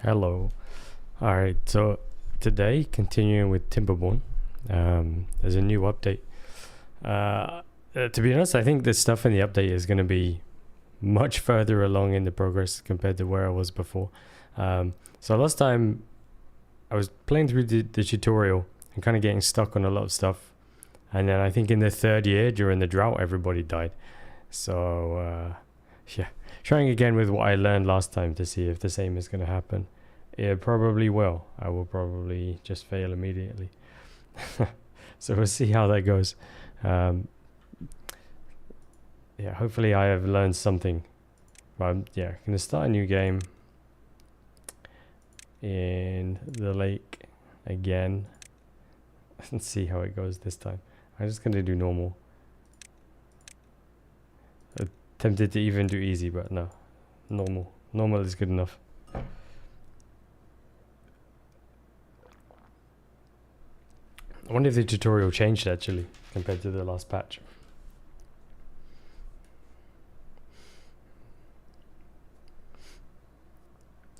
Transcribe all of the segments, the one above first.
Hello. All right, so today, continuing with Timberborn, there's a new update. To be honest, I think the stuff in the update is going to be much further along in the progress compared to where I was before. So last time I was playing through the tutorial and kind of getting stuck on a lot of stuff. And then I think in the third year during the drought, everybody died. So yeah, trying again with what I learned last time to see if the same is going to happen. It probably will. I will probably just fail immediately. So we'll see how that goes. Yeah, hopefully I have learned something. Yeah, I'm going to start a new game in the lake again and see how it goes this time. I'm just going to do normal. Tempted to even do easy, but no. Normal. Normal is good enough. I wonder if the tutorial changed actually compared to the last patch.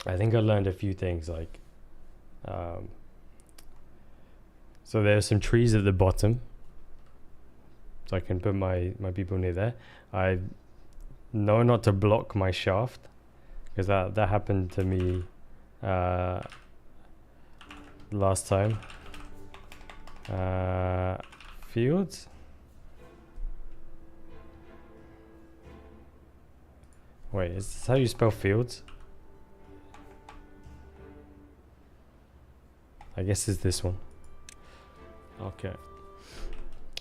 I think I learned a few things like so there's some trees at the bottom, so I can put my people near there. I know not to block my shaft because that happened to me last time. Fields. Wait, is this how you spell fields? I guess it's this one. Okay.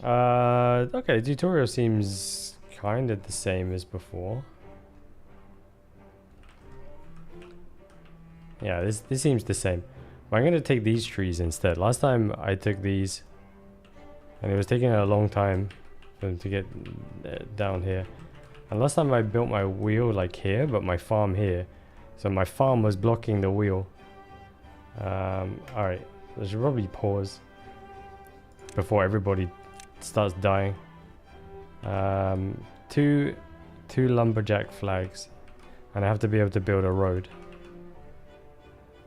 Okay, the tutorial seems kind of the same as before. Yeah, this seems the same. But I'm going to take these trees instead. Last time I took these, and it was taking a long time for them to get down here. And last time I built my wheel like here, but my farm here. So my farm was blocking the wheel. Alright, I should probably pause before everybody starts dying. Two lumberjack flags, and I have to be able to build a road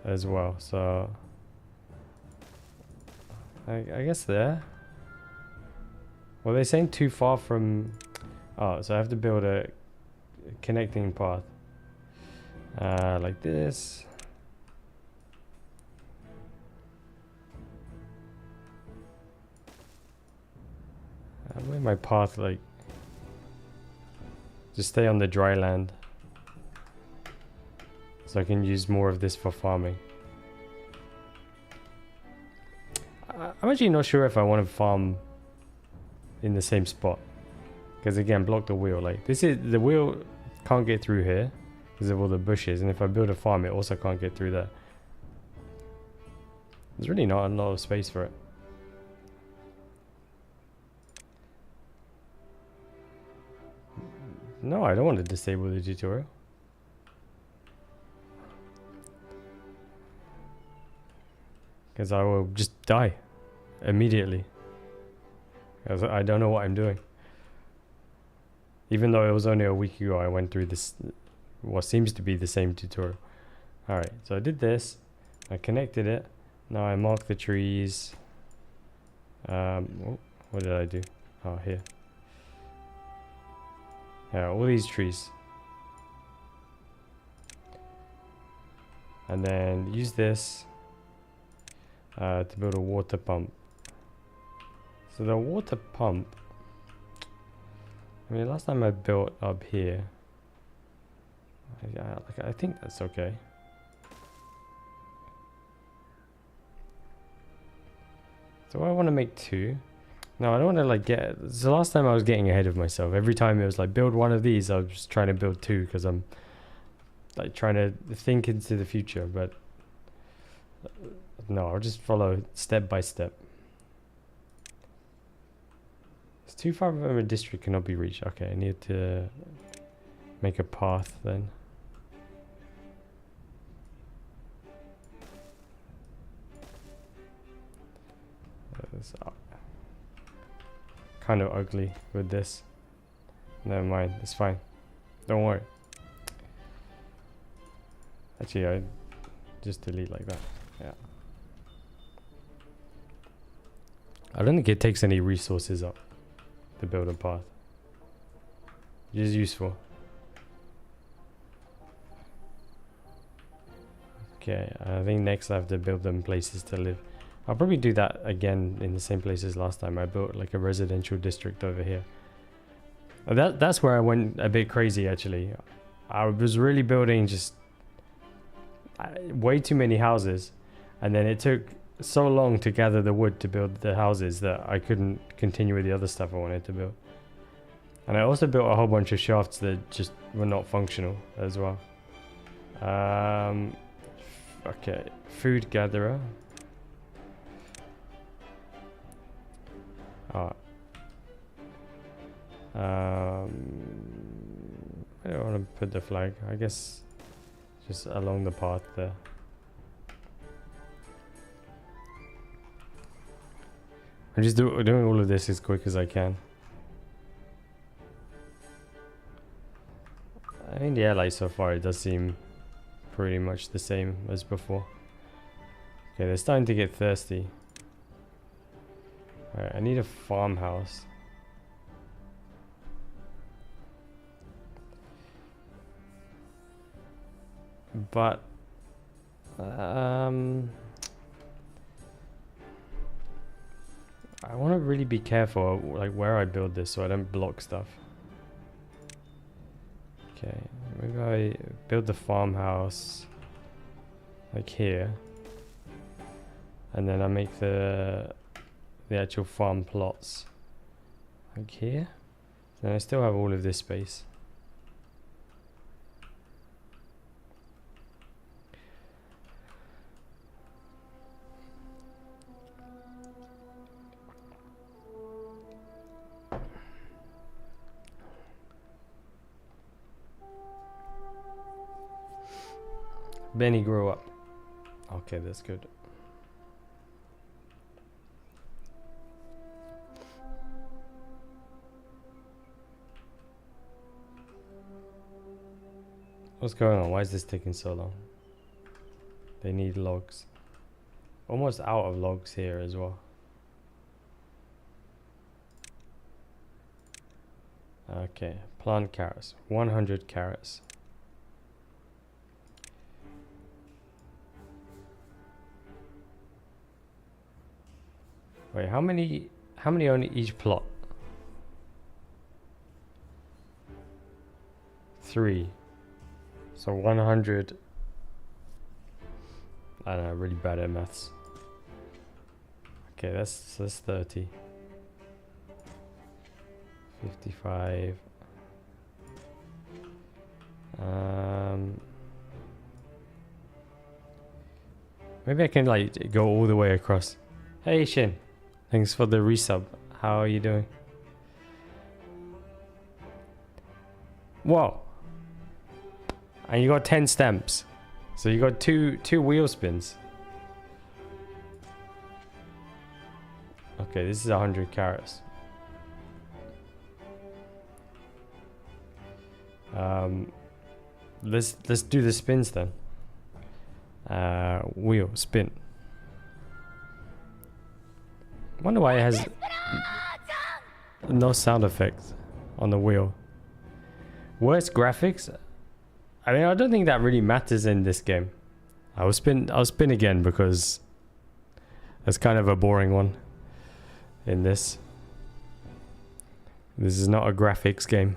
as well, so I guess there. Well, they're saying too far from... Oh, so I have to build a connecting path like this. Where my path, like, just stay on the dry land so I can use more of this for farming. I'm actually not sure if I want to farm in the same spot, because again, block the wheel. Like, this is the wheel can't get through here because of all the bushes, and if I build a farm, it also can't get through there. There's really not a lot of space for it. No, I don't want to disable the tutorial. Because I will just die immediately. Because I don't know what I'm doing. Even though it was only a week ago I went through this, what seems to be the same tutorial. Alright, so I did this. I connected it. Now I mark the trees. What did I do? Oh, here. Yeah, all these trees. And then use this to build a water pump. So the water pump, I mean, last time I built up here, I think that's okay. So I want to make two. No, I don't want to like get... So last time I was getting ahead of myself. Every time it was like build one of these, I was just trying to build two because I'm like trying to think into the future. But no, I'll just follow step by step. It's too far from a district, cannot be reached. Okay, I need to make a path then. Kind of ugly with this. Never mind, it's fine. Don't worry. Actually, I just delete like that. Yeah. I don't think it takes any resources up to build a path. Which is useful. Okay, I think next I have to build them places to live. I'll probably do that again in the same place as last time. I built like a residential district over here. That's where I went a bit crazy actually. I was really building just way too many houses, and then it took so long to gather the wood to build the houses that I couldn't continue with the other stuff I wanted to build. And I also built a whole bunch of shafts that just were not functional as well. Okay, food gatherer. Alright. I don't want to put the flag. I guess just along the path there. I'm just doing all of this as quick as I can. I think the airlight so far, it does seem pretty much the same as before. Okay, they're starting to get thirsty. Alright, I need a farmhouse. But I want to really be careful like where I build this so I don't block stuff. Okay, maybe I build the farmhouse like here, and then I make the actual farm plots like here. Then I still have all of this space. Benny grew up. Okay, that's good. What's going on? Why is this taking so long? They need logs. Almost out of logs here as well. Okay, plant carrots. 100 carrots. Wait, how many on each plot? 3. So 100. I don't know, really bad at maths. Okay, that's 30. 55. Maybe I can like go all the way across. Hey Shin. Thanks for the resub. How are you doing? Whoa. And you got 10 stamps. So you got two wheel spins. Okay, this is 100 carrots. Let's do the spins then. Wheel spin. Wonder why it has no sound effects on the wheel. Worst graphics? I mean, I don't think that really matters in this game. I'll spin again because that's kind of a boring one in this. This is not a graphics game.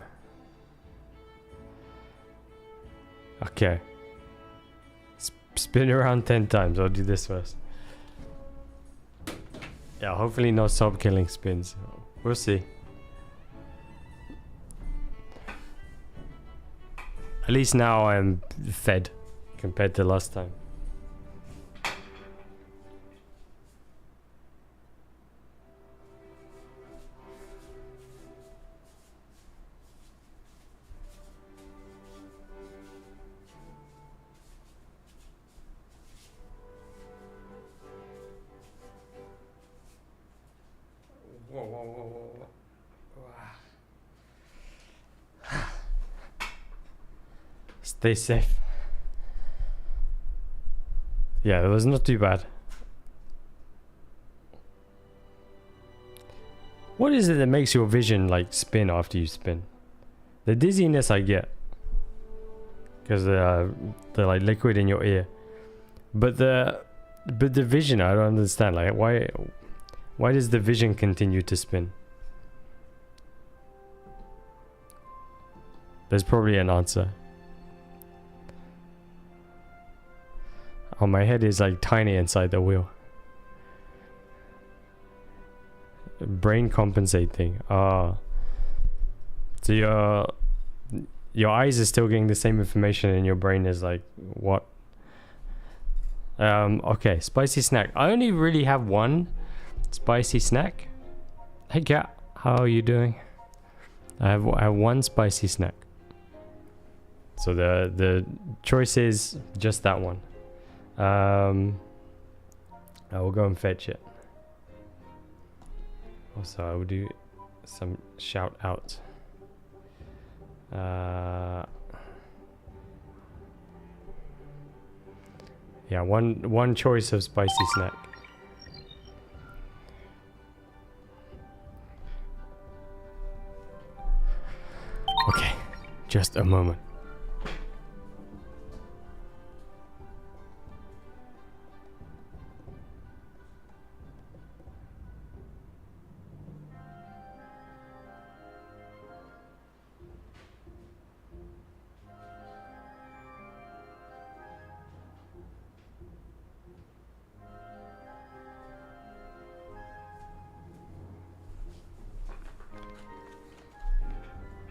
Okay. Spin around 10 times. I'll do this first. Yeah, hopefully no sub killing spins. We'll see. At least now I'm fed compared to last time. Whoa. Stay safe. Yeah, it was not too bad. What is it that makes your vision like spin after you spin? The dizziness I get, because the like liquid in your ear, but the vision I don't understand. Like why does the vision continue to spin? There's probably an answer. Oh, my head is like tiny inside the wheel. Brain compensating. So your eyes are still getting the same information and your brain is like, what? Okay, spicy snack. I only really have one spicy snack. Hey cat, how are you doing? I have one spicy snack. So the choice is just that one. I will go and fetch it. Also, I will do some shout outs. Yeah, one choice of spicy snack. Okay, just a moment.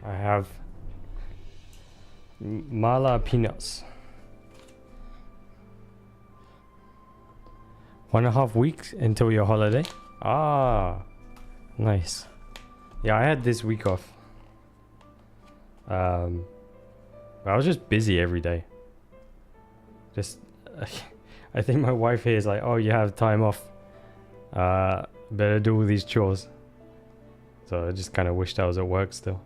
I have mala peanuts. 1.5 weeks until your holiday. Ah, nice. Yeah, I had this week off. I was just busy every day. Just, I think my wife here is like, oh, you have time off. Better do all these chores. So I just kind of wished I was at work still.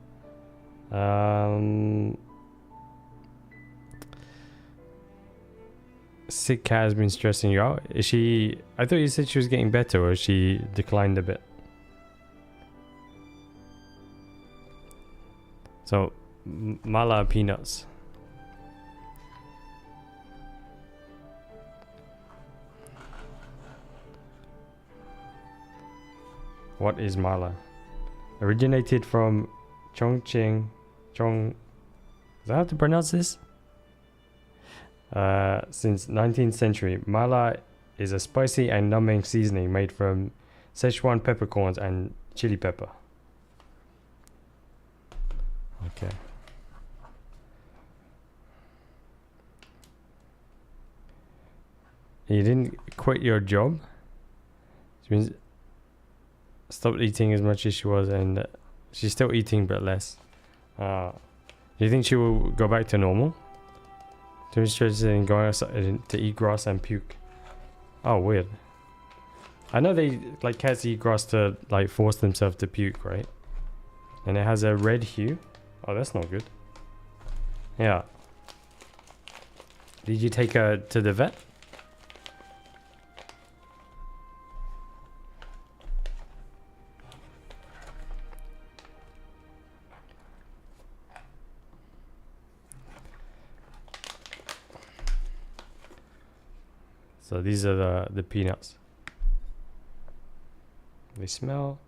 Sick cat has been stressing you out. Is she? I thought you said she was getting better, or she declined a bit. So, mala peanuts. What is mala? Originated from Chongqing. Is that how to pronounce this? Since 19th century, mala is a spicy and numbing seasoning made from Szechuan peppercorns and chili pepper. Okay. You didn't quit your job? Which means stopped eating as much as she was, and she's still eating but less. Do you think she will go back to normal? Too interested in going outside to eat grass and puke. Oh, weird. I know they like cats eat grass to like force themselves to puke, right? And it has a red hue. Oh, that's not good. Yeah. Did you take her to the vet? So these are the peanuts. They smell.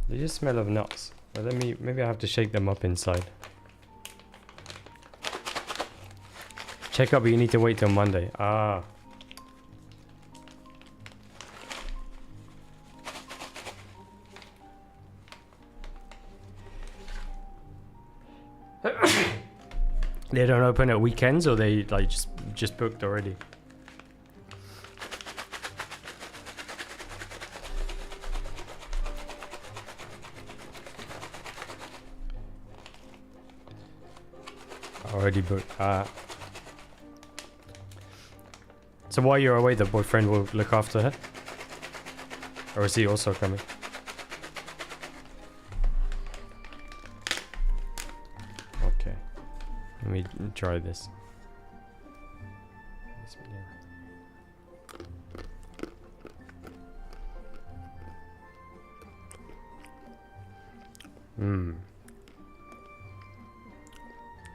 They just smell of nuts. But maybe I have to shake them up inside. Check up, but you need to wait till Monday. Ah. They don't open at weekends, or they like just booked already? Already booked. So while you're away, the boyfriend will look after her? Or is he also coming? Okay. Let me try this.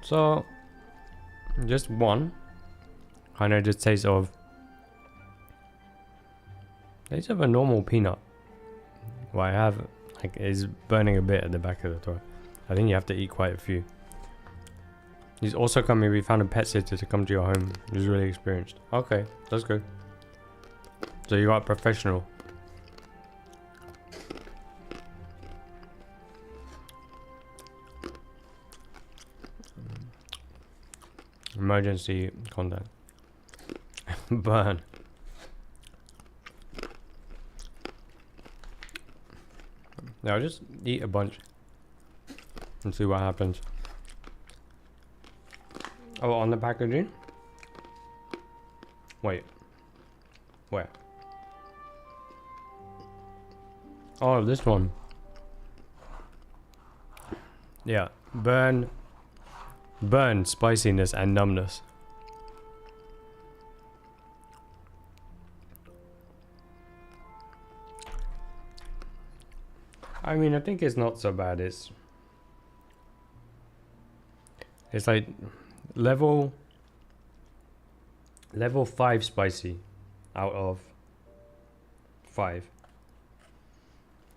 So, just one kind of just tastes of a normal peanut. What I have like is burning a bit at the back of the throat. I think you have to eat quite a few. He's also coming. We found a pet sitter to come to your home. He's really experienced. Okay, that's good. So you got a professional. Emergency contact. Burn. Now just eat a bunch and see what happens. Oh, on the packaging? Wait. Where? Oh, this one. Yeah. Burn, spiciness, and numbness. I mean, I think it's not so bad. It's like level 5 spicy out of 5.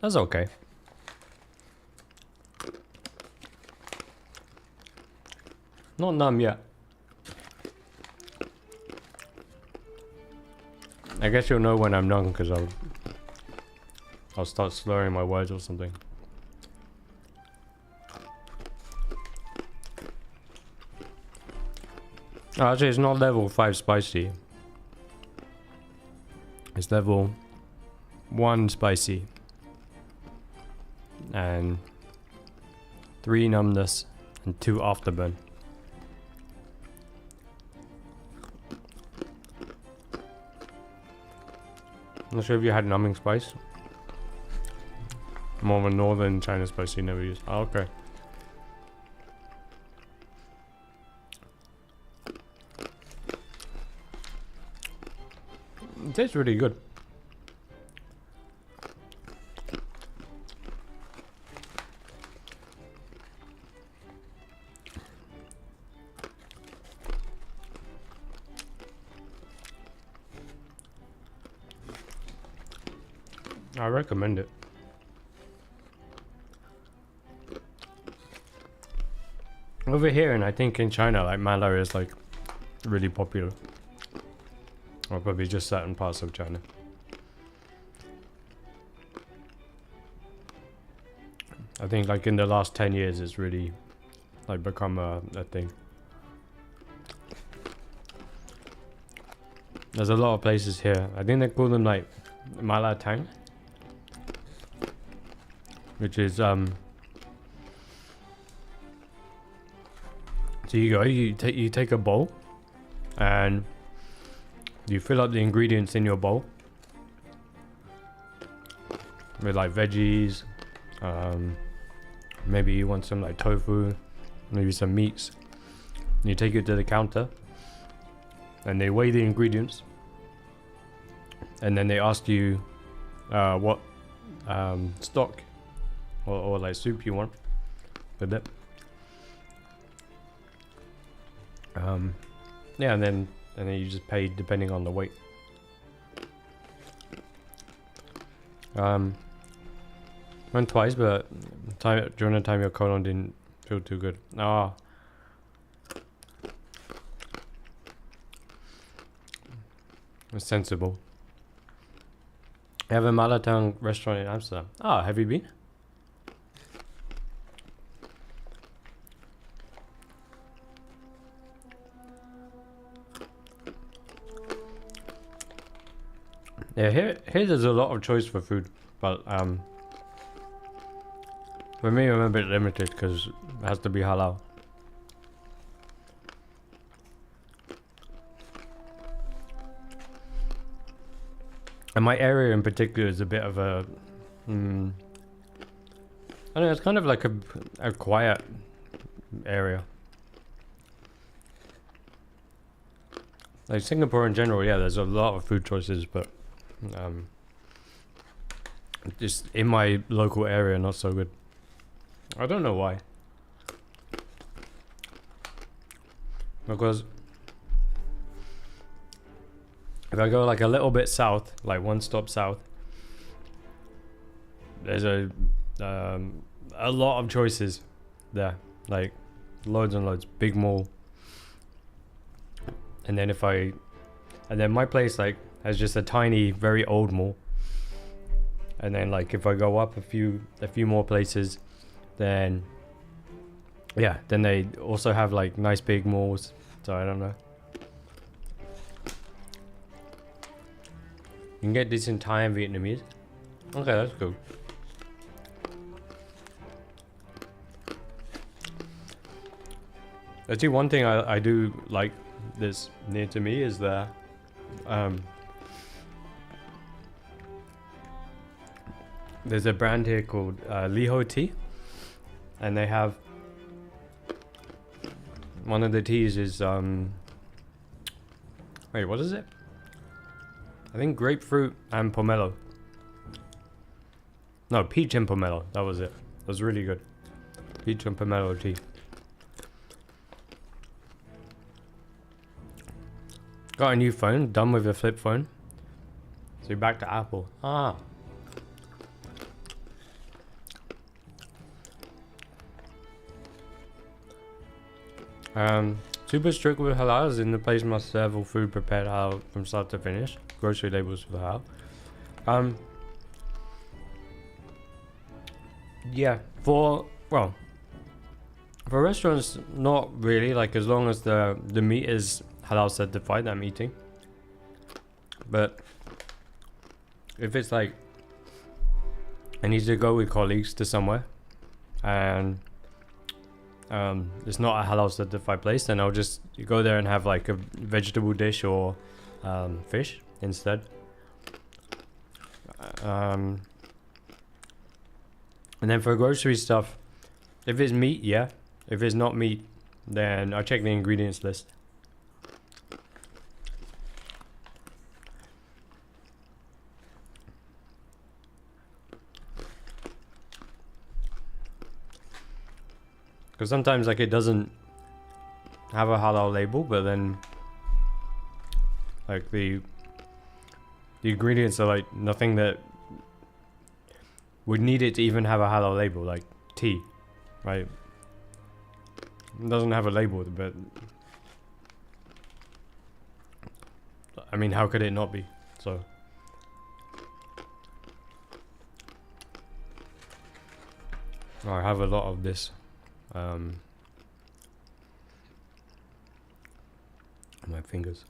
That's okay. Not numb yet. I guess you'll know when I'm numb because I'll start slurring my words or something. Oh, actually, it's not level 5 spicy. It's level 1 spicy. And 3 numbness and 2 afterburn. I'm not sure if you had numbing spice. More of a northern China spice you never used. Oh, okay. It tastes really good. I recommend it. Over here, and I think in China, like mala is like really popular. Or probably just certain parts of China. I think like in the last 10 years, it's really like become a thing. There's a lot of places here. I think they call them like mala tang, which is so you take a bowl and you fill up the ingredients in your bowl with like veggies, maybe you want some like tofu, maybe some meats. You take it to the counter and they weigh the ingredients and then they ask you what stock or like soup you want with it. Yeah, and then you just pay depending on the weight. Went twice, but during the time your colon didn't feel too good. Ah. It's sensible. I have a Malatang restaurant in Amsterdam. Ah, have you been? Yeah, here there's a lot of choice for food, but for me I'm a bit limited because it has to be halal. And my area in particular is a bit of a I don't know, it's kind of like a quiet area. like Singapore in general, yeah, there's a lot of food choices, but just in my local area, not so good. I don't know why. Because if I go like a little bit south, like one stop south, there's a lot of choices there, like loads and loads, big mall. And then my place like has just a tiny, very old mall. And then like if I go up a few more places, then yeah, then they also have like nice big malls. So I don't know. You can get decent Thai and Vietnamese. Okay, that's cool. Actually, one thing I do like this near to me is the there's a brand here called Liho Tea, and they have one of the teas is wait, what is it? I think grapefruit and pomelo. No, peach and pomelo. That was it. That was really good. Peach and pomelo tea. Got a new phone. Done with the flip phone. So you're back to Apple. Ah. Super strict with halal, as in the place must serve all food prepared halal from start to finish. Grocery labels for halal. Yeah, for restaurants, not really. Like as long as the meat is halal certified, I'm eating. But if it's like I need to go with colleagues to somewhere, and it's not a halal certified place, then I'll just go there and have like a vegetable dish or fish instead. And then for grocery stuff, if it's meat, yeah. If it's not meat, then I check the ingredients list. Because sometimes like it doesn't have a halal label, but then like the ingredients are like nothing that would need it to even have a halal label, like tea, right? It doesn't have a label, but I mean, how could it not be? So I have a lot of this on my fingers.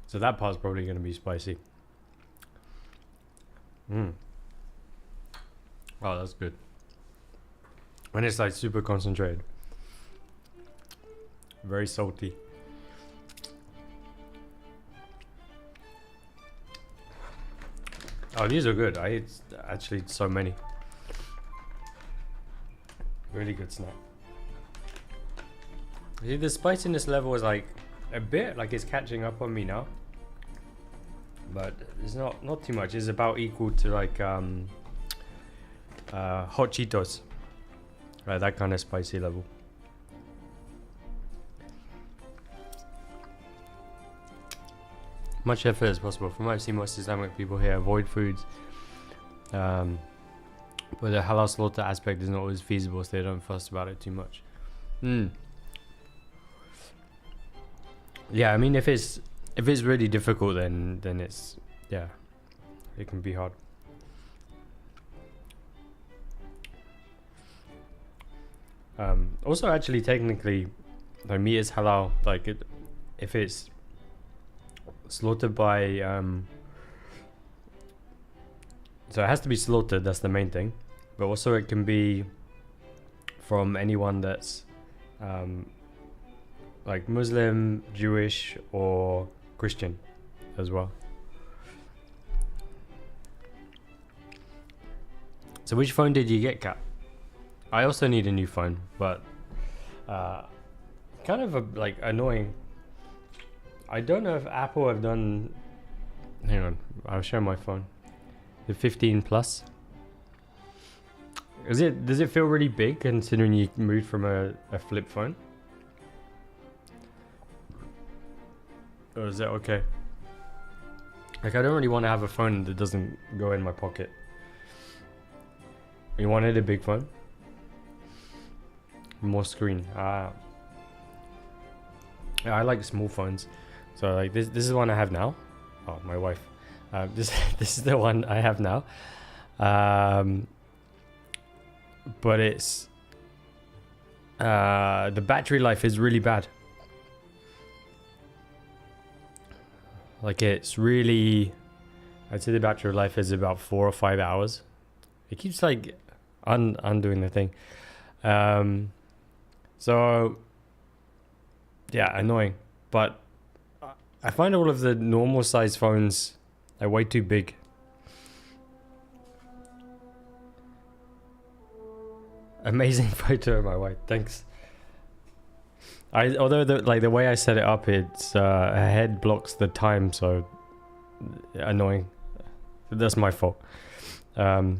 So that part's probably going to be spicy. Oh, that's good. When it's like super concentrated. Very salty. Oh, these are good. I ate actually so many. Really good snack. See, the spiciness level is like a bit like it's catching up on me now, but it's not too much. It's about equal to like hot Cheetos, right? That kind of spicy level. Much effort as possible. From what I've seen, most Islamic people here avoid foods. But the halal slaughter aspect is not always feasible, so they don't fuss about it too much. Yeah, I mean, if it's really difficult, then it's, yeah, it can be hard. Also, actually, technically, like meat is halal. Like if it's slaughtered by so it has to be slaughtered. That's the main thing. But also, it can be from anyone that's like Muslim, Jewish, or Christian as well. So which phone did you get, Kat? I also need a new phone, but kind of like annoying. I don't know if Apple have done. Hang on, I'll show my phone. The 15 Plus. Does it feel really big considering you moved from a flip phone? Or is that okay? Like, I don't really want to have a phone that doesn't go in my pocket. You wanted a big phone? More screen. Yeah, I like small phones. So like this is the one I have now. Oh, my wife. This is the one I have now. But it's the battery life is really bad. Like, it's really, I'd say the battery life is about 4 or 5 hours. It keeps like undoing the thing. So yeah, annoying. But I find all of the normal size phones are way too big. Amazing photo of my wife. Thanks. Although the way I set it up, it's her head blocks the time, so annoying. That's my fault. Same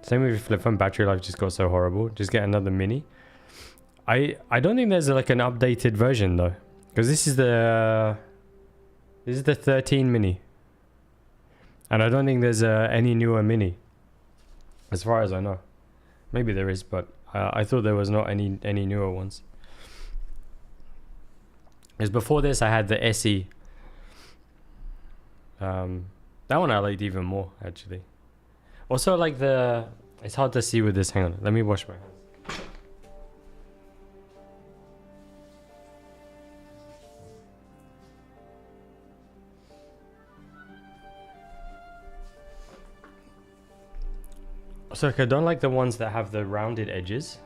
with your flip phone. Battery life just got so horrible. Just get another mini. I don't think there's like an updated version though, because this is the 13 mini, and I don't think there's any newer mini, as far as I know. Maybe there is, but I thought there was not any newer ones. Because before this, I had the SE. That one I liked even more, actually. Also, like it's hard to see with this. Hang on, let me wash my hands. So I don't like the ones that have the rounded edges.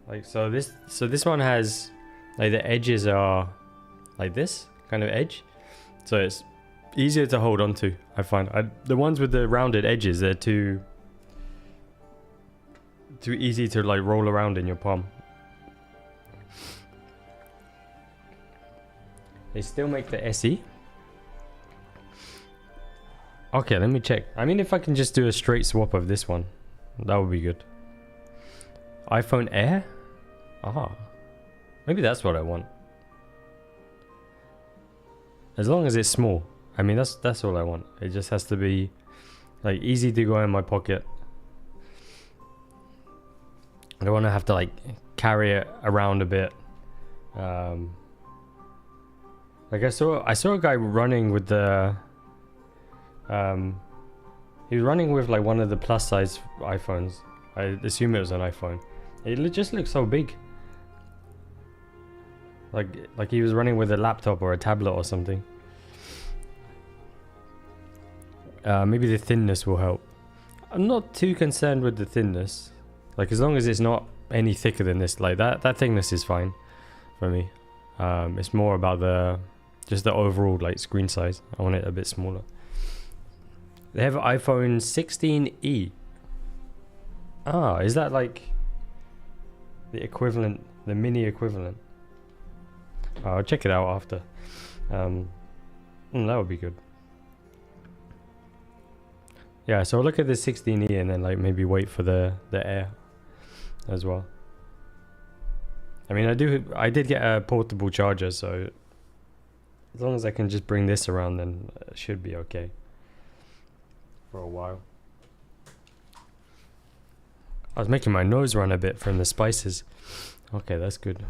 Like, so this one has, like, the edges are like this kind of edge, so it's easier to hold on to. I find the ones with the rounded edges, they're too easy to like roll around in your palm. They still make the SE. Okay, let me check. I mean, if I can just do a straight swap of this one, that would be good. iPhone Air? Ah, maybe that's what I want. As long as it's small. I mean, that's all I want. It just has to be like easy to go in my pocket. I don't want to have to like carry it around a bit. Like I saw a guy running with the he was running with like one of the plus size iPhones. I assume it was an iPhone. It just looks so big. Like he was running with a laptop or a tablet or something. Maybe the thinness will help. I'm not too concerned with the thinness. Like, as long as it's not any thicker than this, like that thickness is fine for me. It's more about just the overall like screen size. I want it a bit smaller. They have iPhone 16e. Ah, is that like the equivalent, the mini equivalent? I'll check it out after. That would be good. Yeah, so I'll look at the 16e and then like maybe wait for the Air as well. I mean, I did get a portable charger, so as long as I can just bring this around, then it should be okay for a while. I was making my nose run a bit from the spices. Okay, that's good.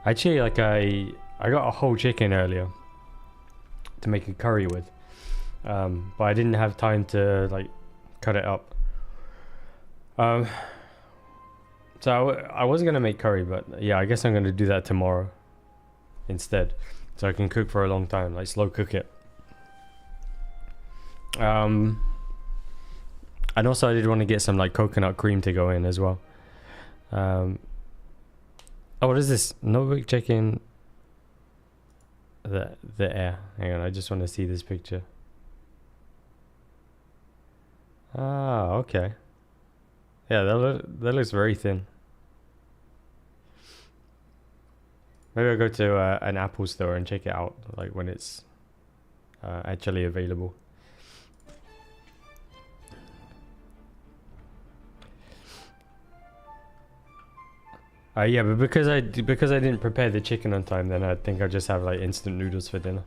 Actually, like I got a whole chicken earlier to make a curry with, but I didn't have time to like cut it up. So I was gonna make curry, but yeah, I guess I'm gonna do that tomorrow instead, so I can cook for a long time, like slow cook it. And also I did want to get some like coconut cream to go in as well. Oh, what is this? Notebook checking the Air. Hang on, I just want to see this picture. Ah, okay. Yeah, that looks very thin. Maybe I'll go to an Apple store and check it out, like when it's actually available. Yeah, but because I didn't prepare the chicken on time, then I think I just have like instant noodles for dinner.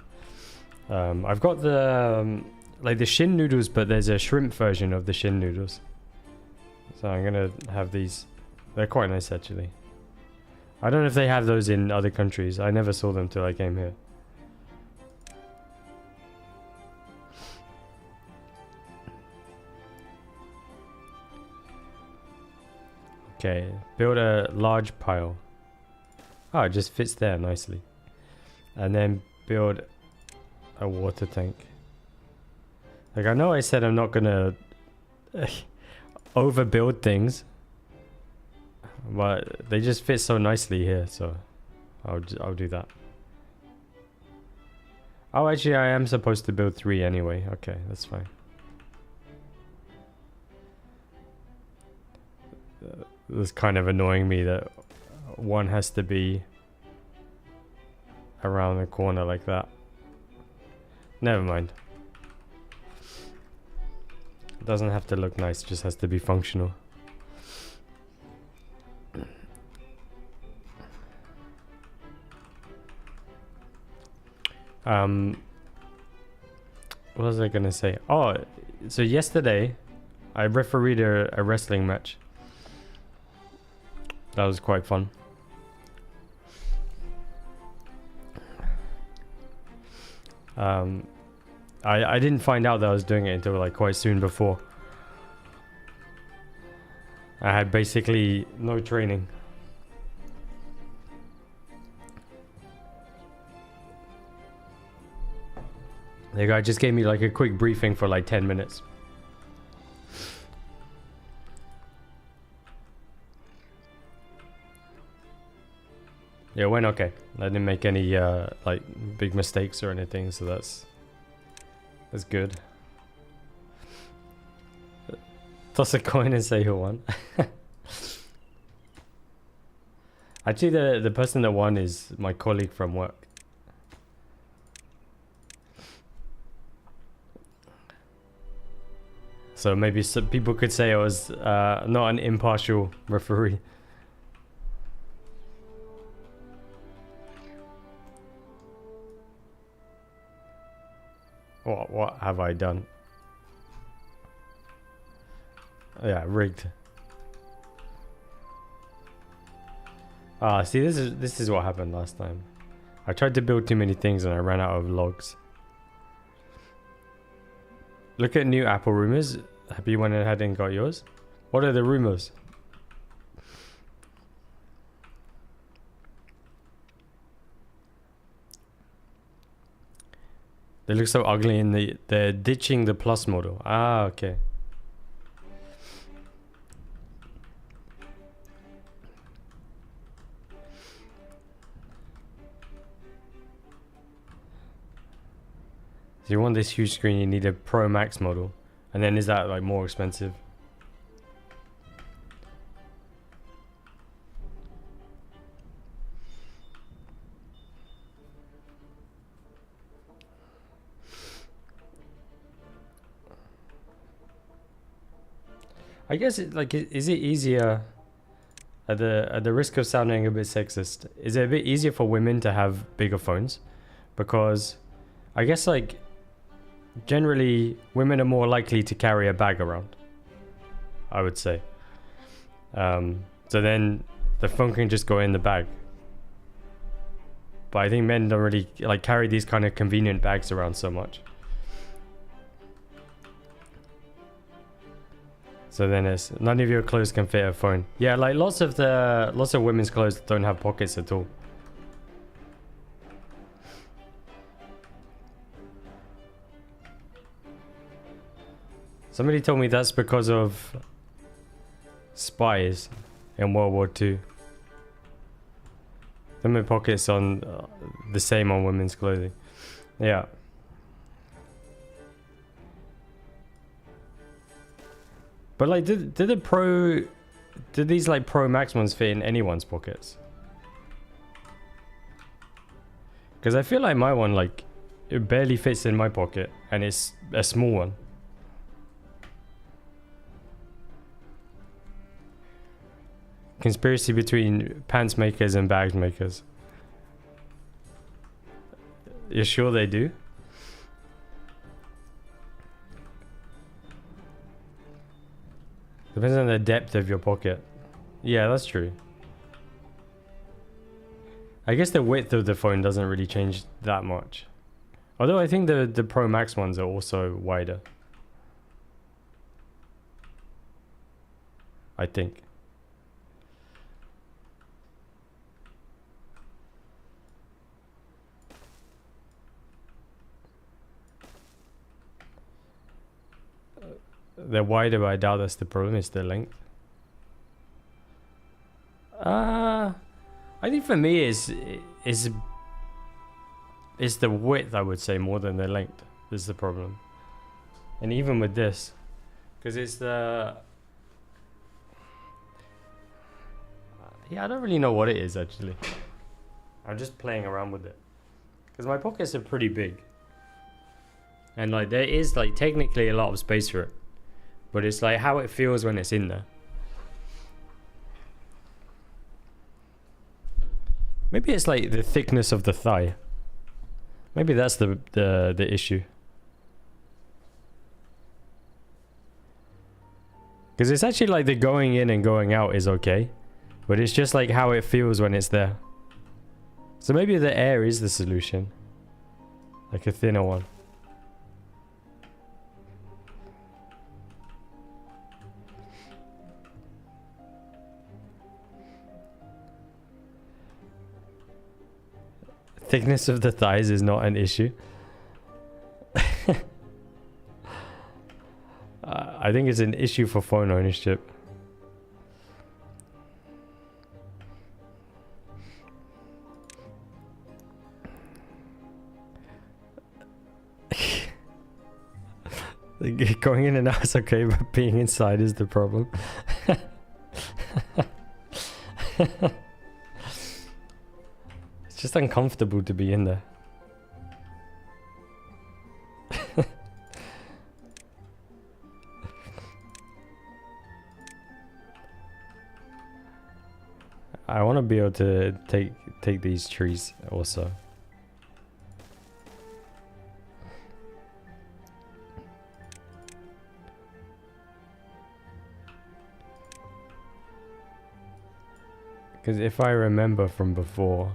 I've got the like the Shin noodles, but there's a shrimp version of the Shin noodles. So I'm gonna have these. They're quite nice actually. I don't know if they have those in other countries. I never saw them till I came here. Okay, build a large pile. Oh, it just fits there nicely. And then build a water tank. Like, I know I said I'm not gonna overbuild things, but they just fit so nicely here, so I'll do that. Oh, actually, I am supposed to build 3 anyway. Okay, that's fine. It's kind of annoying me that one has to be around the corner like that. Never mind. It doesn't have to look nice, it just has to be functional. What was I gonna say? Oh, so yesterday I refereed a wrestling match. That was quite fun. I didn't find out that I was doing it until like quite soon before. I had basically no training. The guy just gave me like a quick briefing for like 10 minutes. Yeah, it went okay. I didn't make any like big mistakes or anything, so that's good. Toss a coin and say who won. Actually, the person that won is my colleague from work. So maybe some people could say I was not an impartial referee. What have I done? Yeah, rigged. Ah, see, this is what happened last time. I tried to build too many things and I ran out of logs. Look at new Apple rumors. Have you went ahead and got yours? What are the rumors? They look so ugly in they're ditching the Plus model. Ah, okay. So you want this huge screen, you need a Pro Max model. And then is that like more expensive? I guess is it easier at the risk of sounding a bit sexist, is it a bit easier for women to have bigger phones? Because I guess like generally women are more likely to carry a bag around, I would say. So then the phone can just go in the bag. But I think men don't really like carry these kind of convenient bags around so much. So then it's none of your clothes can fit a phone. Yeah, like lots of women's clothes don't have pockets at all. Somebody told me that's because of spies in World War II. There are pockets on the same on women's clothing. Yeah. But like, did these like Pro Max ones fit in anyone's pockets? Because I feel like my one, like, it barely fits in my pocket, and it's a small one. Conspiracy between pants makers and bags makers. You're sure they do? Depends on the depth of your pocket. Yeah, that's true. I guess the width of the phone doesn't really change that much. Although I think the Pro Max ones are also wider. I think. They're wider, but I doubt that's the problem. It's the length. I think for me is the width, I would say, more than the length is the problem. And even with this, because it's the... Yeah, I don't really know what it is, actually. I'm just playing around with it. Because my pockets are pretty big. And like, there is like technically a lot of space for it. But it's like how it feels when it's in there. Maybe it's like the thickness of the thigh. Maybe that's the issue. Because it's actually like the going in and going out is okay. But it's just like how it feels when it's there. So maybe the air is the solution. Like a thinner one. Thickness of the thighs is not an issue. I think it's an issue for phone ownership. Going in and out is okay, but being inside is the problem. It's just uncomfortable to be in there. I want to be able to take these trees also. Because if I remember from before,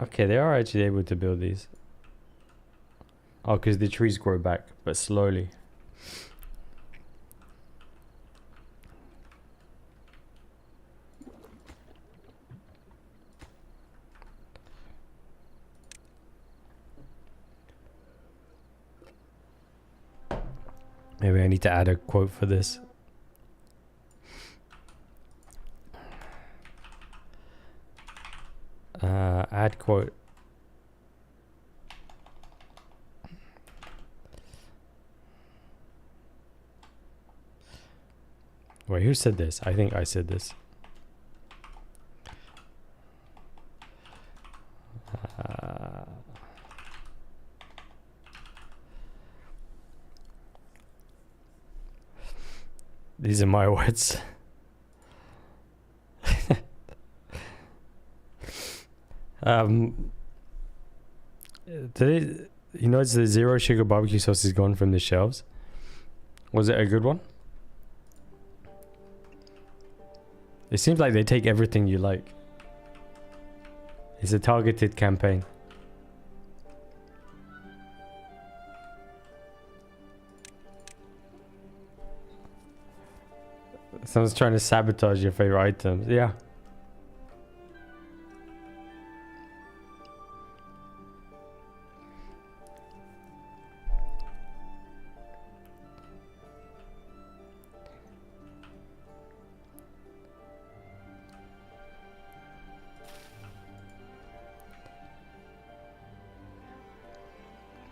okay, they are actually able to build these. Oh, because the trees grow back, but slowly. Maybe I need to add a quote for this. Add quote. Wait, who said this? I think I said this. These are my words. Today, you know, it's the zero sugar barbecue sauce is gone from the shelves. Was it a good one? It seems like they take everything you like. It's a targeted campaign. Someone's trying to sabotage your favorite items. Yeah.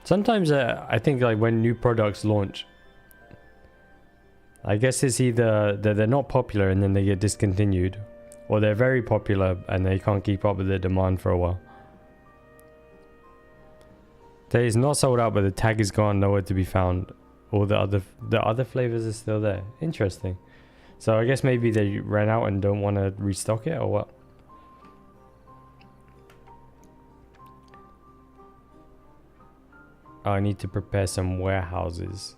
Sometimes I think like when new products launch, I guess it's either that they're not popular and then they get discontinued, or they're very popular and they can't keep up with the demand for a while. That is not sold out, but the tag is gone, nowhere to be found. All the other flavors are still there. Interesting. So I guess maybe they ran out and don't want to restock it, or what? Oh, I need to prepare some warehouses.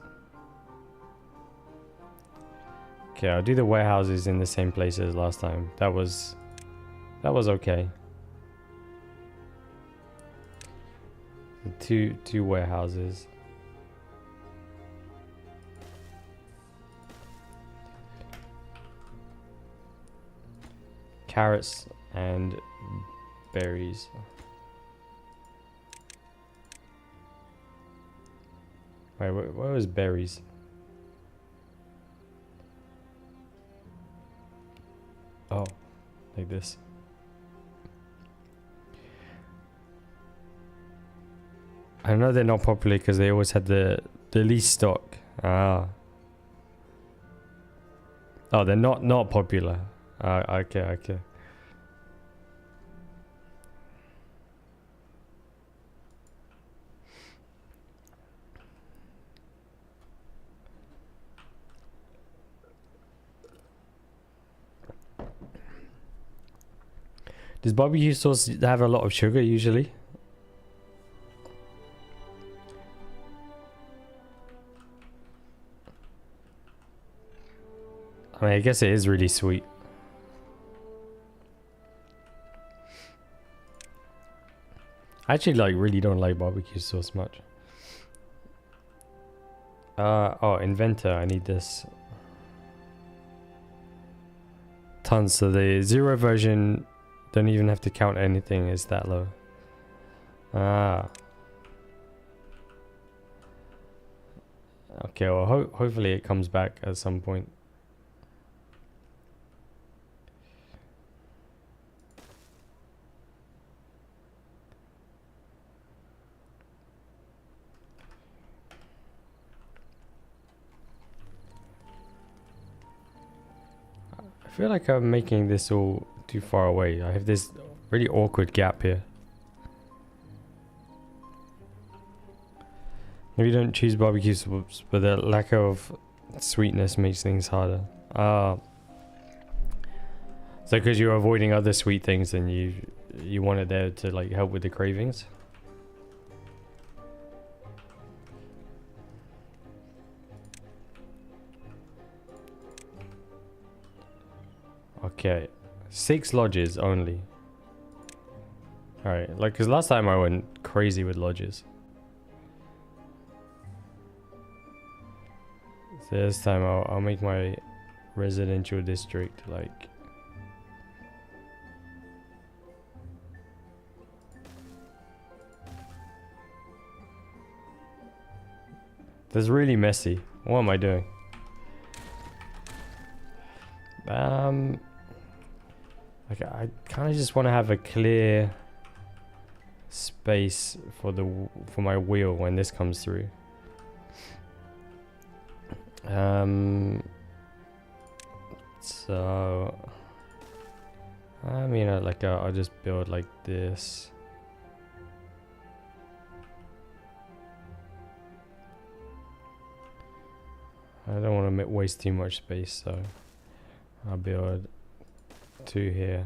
Okay, I'll do the warehouses in the same place as last time. That was okay. Two warehouses. Carrots and berries. Wait, where was berries? Oh, like this. I know they're not popular because they always had the least stock. Ah. Oh, they're not popular. Okay. Does barbecue sauce have a lot of sugar usually? I mean, I guess it is really sweet. I actually really don't like barbecue sauce much. Oh, inventor, I need this. Tons. So the 0 version, don't even have to count anything, it's that low. Ah. Okay, well hopefully it comes back at some point. I feel like I'm making this all too far away. I have this really awkward gap here. Maybe don't choose barbecue sauce, but the lack of sweetness makes things harder. Ah. So because you're avoiding other sweet things and you want it there to like help with the cravings? Okay, 6 lodges only. Alright, like, because last time I went crazy with lodges. So this time I'll make my residential district like... This is really messy. What am I doing? Okay, I kind of just want to have a clear space for my wheel when this comes through. So I mean, I'll just build like this. I don't want to waste too much space, so I'll build 2 here.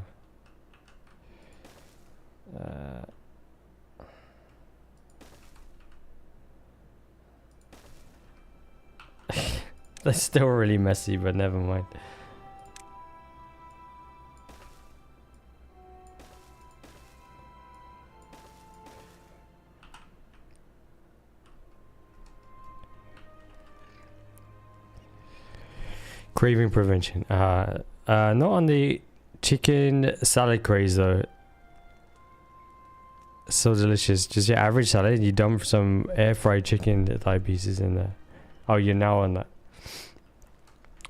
That's still really messy, but never mind. Craving prevention. Not on the chicken salad craze though. So delicious. Just your average salad. You dump some air fried chicken thigh pieces in there. Oh, you're now on that.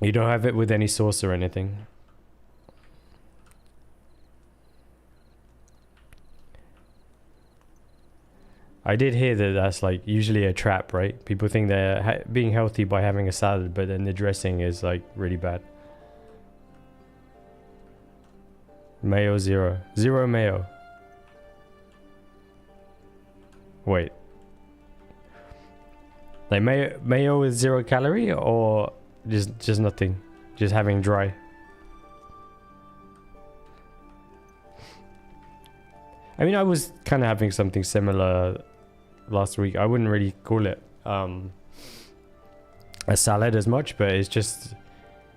You don't have it with any sauce or anything. I did hear that that's like usually a trap, right? People think they're being healthy by having a salad, but then the dressing is like really bad. Mayo 0. 0 mayo. Wait. Like mayo with 0 calorie, or just nothing? Just having dry? I mean, I was kind of having something similar last week. I wouldn't really call it a salad as much, but it's just,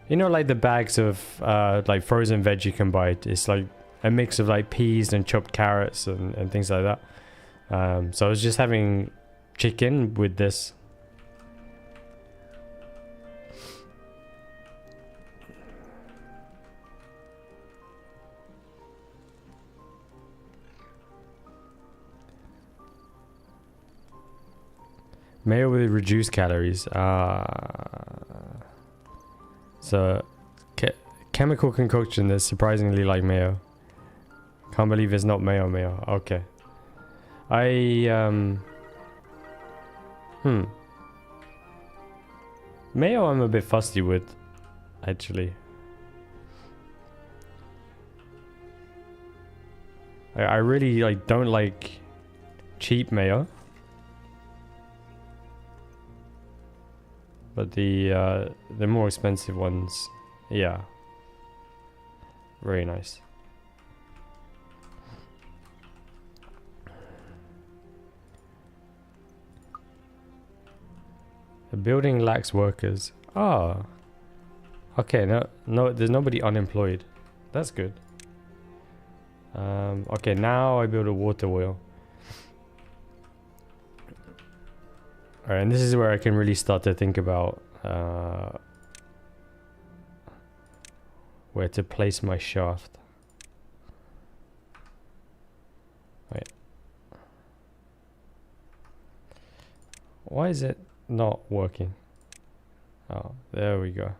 you know, like the bags of like frozen veg you can buy. It's like a mix of like peas and chopped carrots and things like that. So I was just having chicken with this. Mayo with reduced calories. So chemical concoction that's surprisingly like mayo. Can't believe it's not mayo. Okay. Mayo I'm a bit fussy with, actually. I really like don't like cheap mayo. But the more expensive ones, yeah, very nice. The building lacks workers. Oh, okay. No, there's nobody unemployed. That's good. Okay, now I build a water wheel. Alright, and this is where I can really start to think about where to place my shaft. Wait. Why is it not working? Oh, there we go.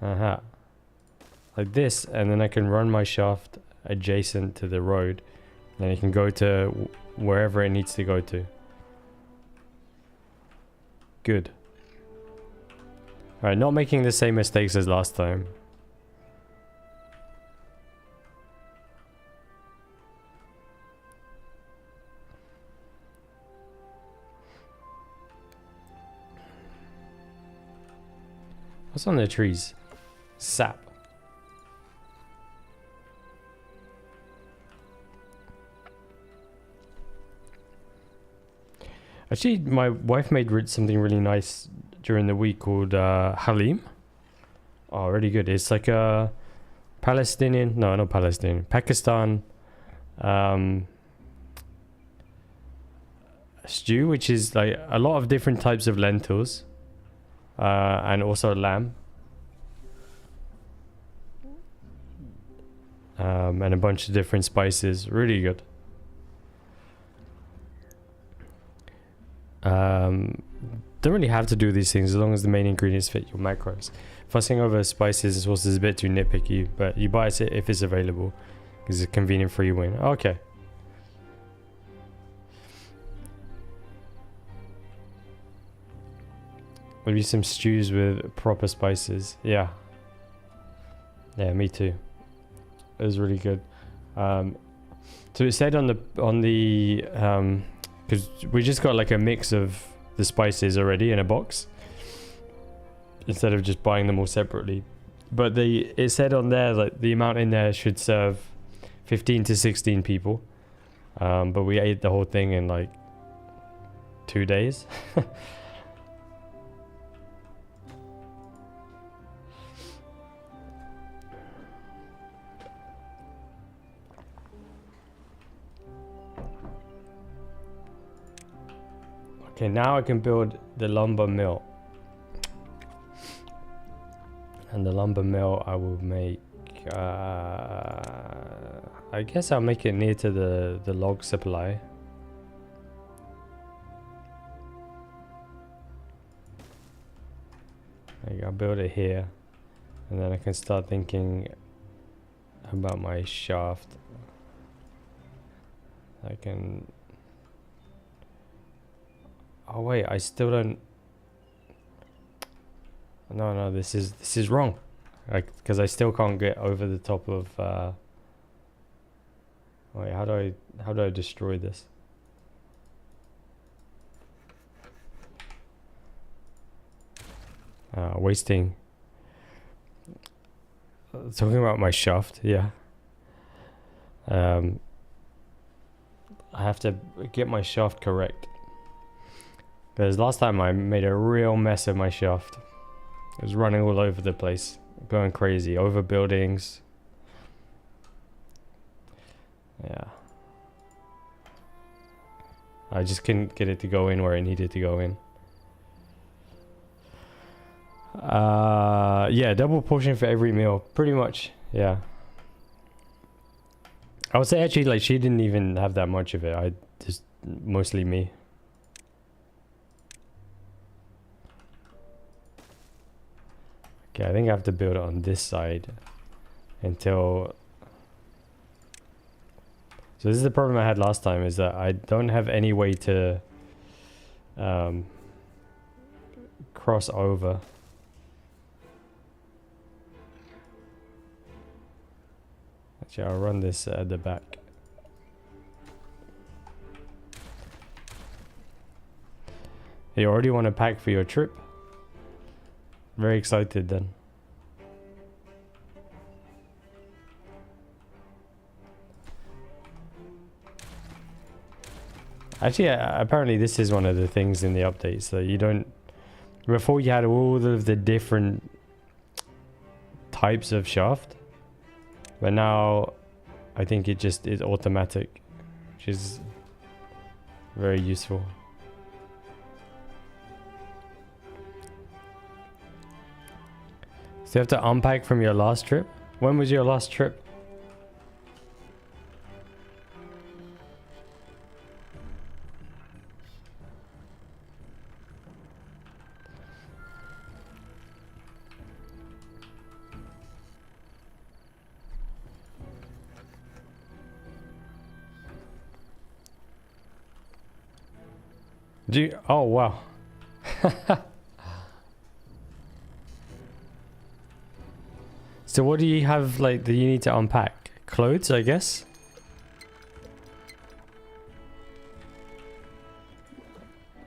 Aha. Like this, and then I can run my shaft adjacent to the road, and it can go to wherever it needs to go to. Good. Alright, not making the same mistakes as last time. What's on the trees? Sap. Actually, my wife made something really nice during the week called halim. Oh, really good. It's like a Palestinian, no, not Palestinian, Pakistan stew, which is like a lot of different types of lentils and also lamb. And a bunch of different spices. Really good. Don't really have to do these things as long as the main ingredients fit your macros. Fussing over spices and sauces is a bit too nitpicky, but you buy it if it's available because it's a convenient free win. Okay. Maybe some stews with proper spices. Yeah. Yeah, me too. It was really good. So it said on the because we just got like a mix of the spices already in a box instead of just buying them all separately. But it said on there like the amount in there should serve 15 to 16 people. But we ate the whole thing in like 2 days. Okay, now I can build the lumber mill. And the lumber mill I will make, I guess I'll make it near to the log supply. I'll build it here. And then I can start thinking about my shaft. I can Oh wait, I still don't. No, this is wrong. Like, because I still can't get over the top of. Wait, how do I destroy this? Wasting. Talking about my shaft, yeah. I have to get my shaft correct. Because last time I made a real mess of my shaft. It was running all over the place, going crazy, over buildings. Yeah. I just couldn't get it to go in where it needed to go in. Yeah, double portion for every meal, pretty much. Yeah. I would say actually, like, she didn't even have that much of it. I just mostly me. Okay, I think I have to build it on this side until. So this is the problem I had last time, is that I don't have any way to cross over. Actually, I'll run this at the back. You already want to pack for your trip? Very excited then. Actually, apparently this is one of the things in the updates that you don't... Before you had all of the different types of shaft, but now I think it just is automatic, which is very useful. So you have to unpack from your last trip? When was your last trip? Do you, oh wow. So what do you have, like, that you need to unpack? Clothes, I guess?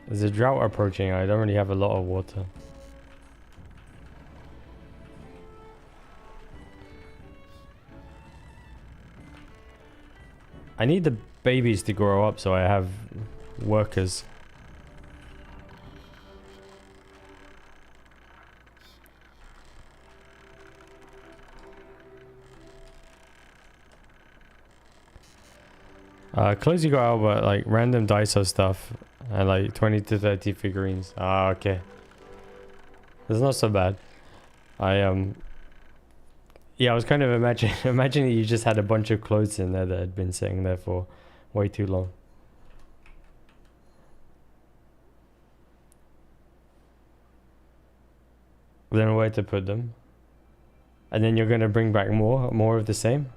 There's a drought approaching. I don't really have a lot of water. I need the babies to grow up so I have workers. Clothes you got out, but like random Daiso stuff and like 20 to 30 figurines. Ah, okay. That's not so bad. Yeah, I was kind of imagining you just had a bunch of clothes in there that had been sitting there for way too long. Then where to put them? And then you're gonna bring back more of the same?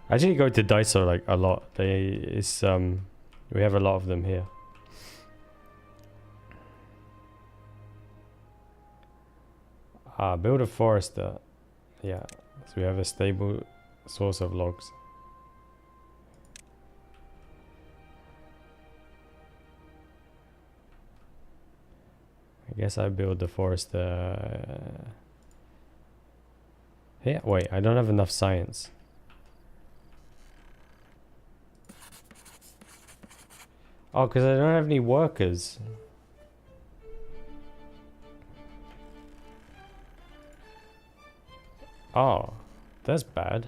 I actually go to Daiso like a lot. We have a lot of them here. Build a forest. Yeah, so we have a stable source of logs. I guess I build the forest. Yeah, wait, I don't have enough science. Oh, because I don't have any workers. Oh, that's bad.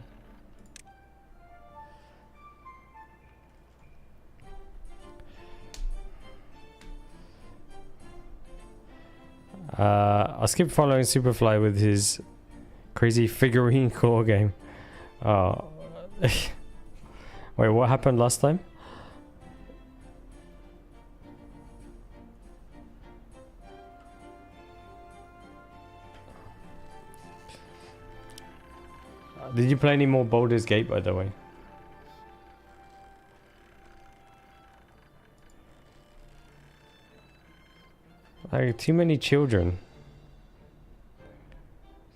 I'll skip following Superfly with his crazy figurine core game. Oh. Wait, what happened last time? Did you play any more Baldur's Gate, by the way? Like, too many children.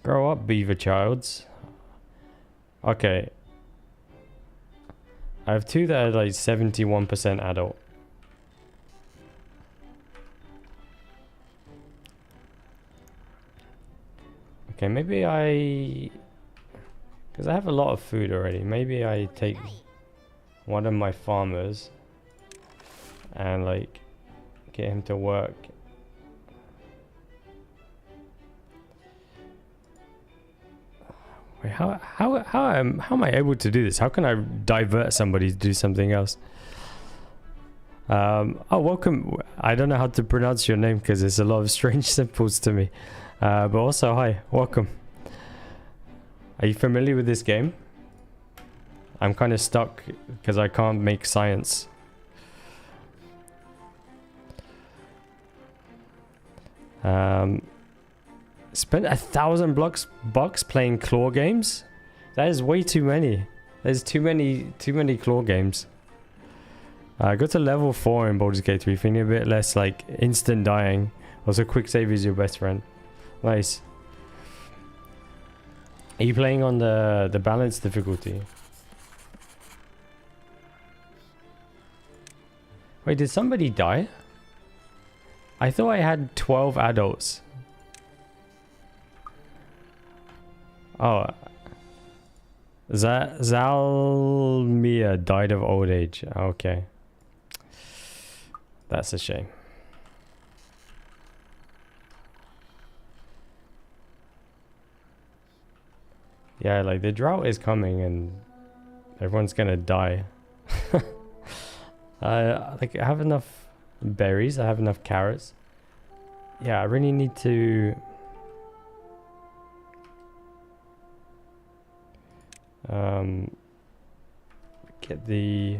Grow up, beaver childs. Okay. I have two that are like 71% adult. Okay, maybe I... Because I have a lot of food already. Maybe I take one of my farmers and like get him to work. Wait, how am I able to do this? How can I divert somebody to do something else? Oh, welcome. I don't know how to pronounce your name because there's a lot of strange symbols to me. But also, hi, welcome. Are you familiar with this game? I'm kind of stuck because I can't make science. Spent 1,000 bucks playing claw games? That is way too many. There's too many claw games. Go to level 4 in Baldur's Gate 3, feeling a bit less like instant dying. Also, quick save is your best friend. Nice. Are you playing on the balance difficulty? Wait, did somebody die? I thought I had 12 adults. Oh. Zalmia died of old age. Okay. That's a shame. Yeah, like the drought is coming and everyone's gonna die. Like I have enough berries, I have enough carrots. Yeah, I really need to get the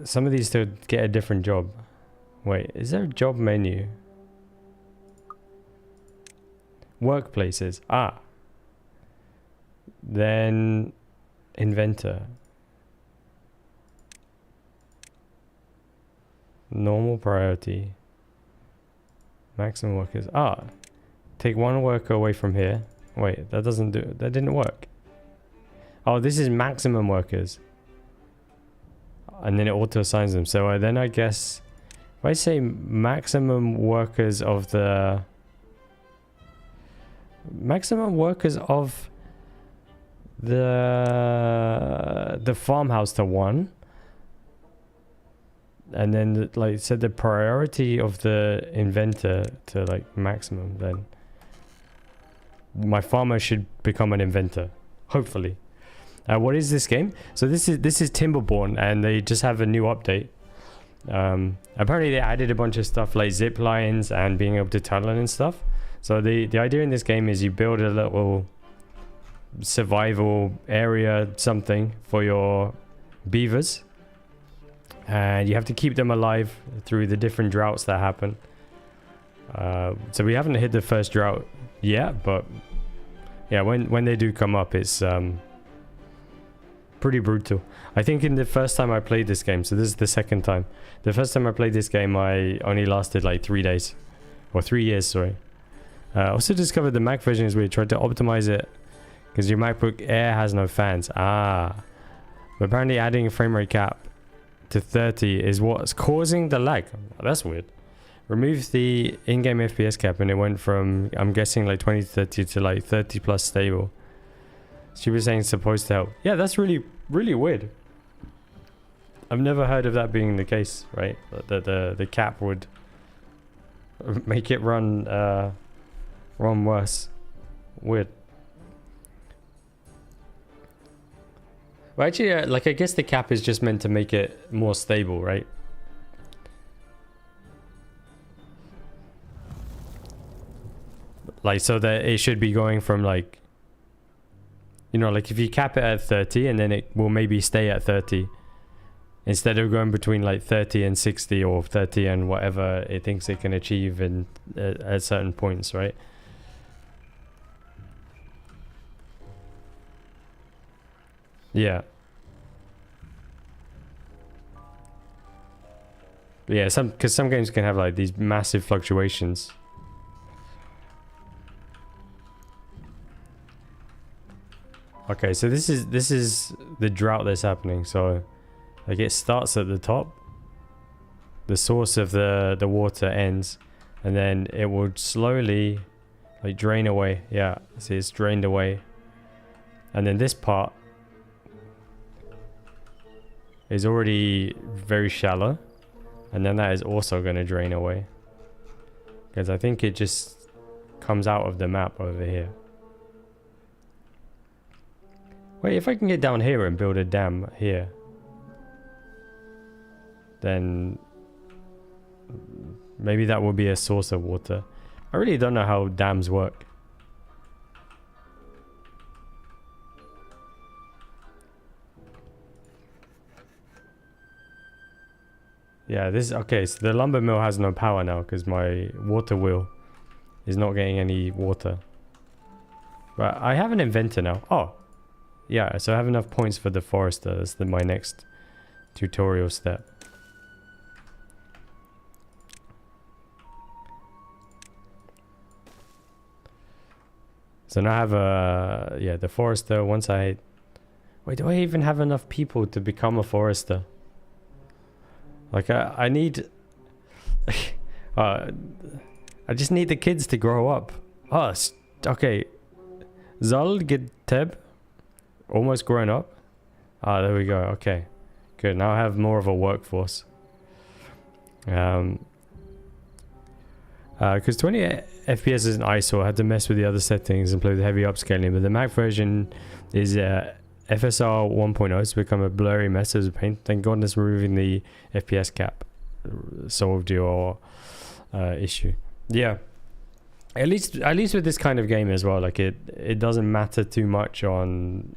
some of these to get a different job. Wait, is there a job menu? Workplaces. Ah. Then inventor. Normal priority. Maximum workers. Ah. Take one worker away from here. Wait, that didn't work. Oh, this is maximum workers. And then it auto assigns them. So then I guess if I say maximum workers of the farmhouse to 1, and then like set the priority of the inventor to like maximum, then my farmer should become an inventor, hopefully. What is this game? So this is Timberborn, and they just have a new update. Apparently they added a bunch of stuff like zip lines and being able to tunnel and stuff. So the idea in this game is you build a little survival area, something for your beavers, and you have to keep them alive through the different droughts that happen. So we haven't hit the first drought yet, but yeah, when they do come up, it's pretty brutal. I think in the first time I played this game, so this is the second time. The first time I played this game, I only lasted like 3 days, or 3 years, sorry. Also discovered the Mac version is weird. Tried to optimize it because your MacBook Air has no fans. But apparently adding a frame rate cap to 30 is what's causing the lag. That's weird. Remove the in-game FPS cap and it went from, I'm guessing, like 20 to 30 to like 30 plus stable. She was saying it's supposed to help. Yeah, that's really, really weird. I've never heard of that being the case, right? That the cap would make it run worse. Weird. Well, actually, like I guess the cap is just meant to make it more stable, right? Like so that it should be going from like, you know, like if you cap it at 30 and then it will maybe stay at 30 instead of going between like 30 and 60 or 30 and whatever it thinks it can achieve in at certain points, right? Yeah. Yeah, because some games can have like these massive fluctuations. Okay, so this is the drought that's happening. So like it starts at the top. The source of the water ends, and then it would slowly like drain away. Yeah, see, it's drained away. And then this part is already very shallow, and then that is also going to drain away, because I think it just comes out of the map over here. Wait, if I can get down here and build a dam here, then maybe that will be a source of water. I really don't know how dams work. Yeah, this... Okay, so the lumber mill has no power now because my water wheel is not getting any water. But I have an inventor now. Oh, yeah, so I have enough points for the forester. That's my next tutorial step. So now I have a... Yeah, the forester. Once I... Wait, do I even have enough people to become a forester? Like, I need... I just need the kids to grow up. Oh, okay. Zal Teb. Almost grown up. Ah, there we go. Okay. Good. Now I have more of a workforce. Because 20 FPS is an eyesore. I had to mess with the other settings and play with heavy upscaling. But the Mac version is... FSR 1.0 has become a blurry mess as a pain. Thank goodness removing the FPS cap solved your issue. Yeah, at least with this kind of game as well. Like it doesn't matter too much on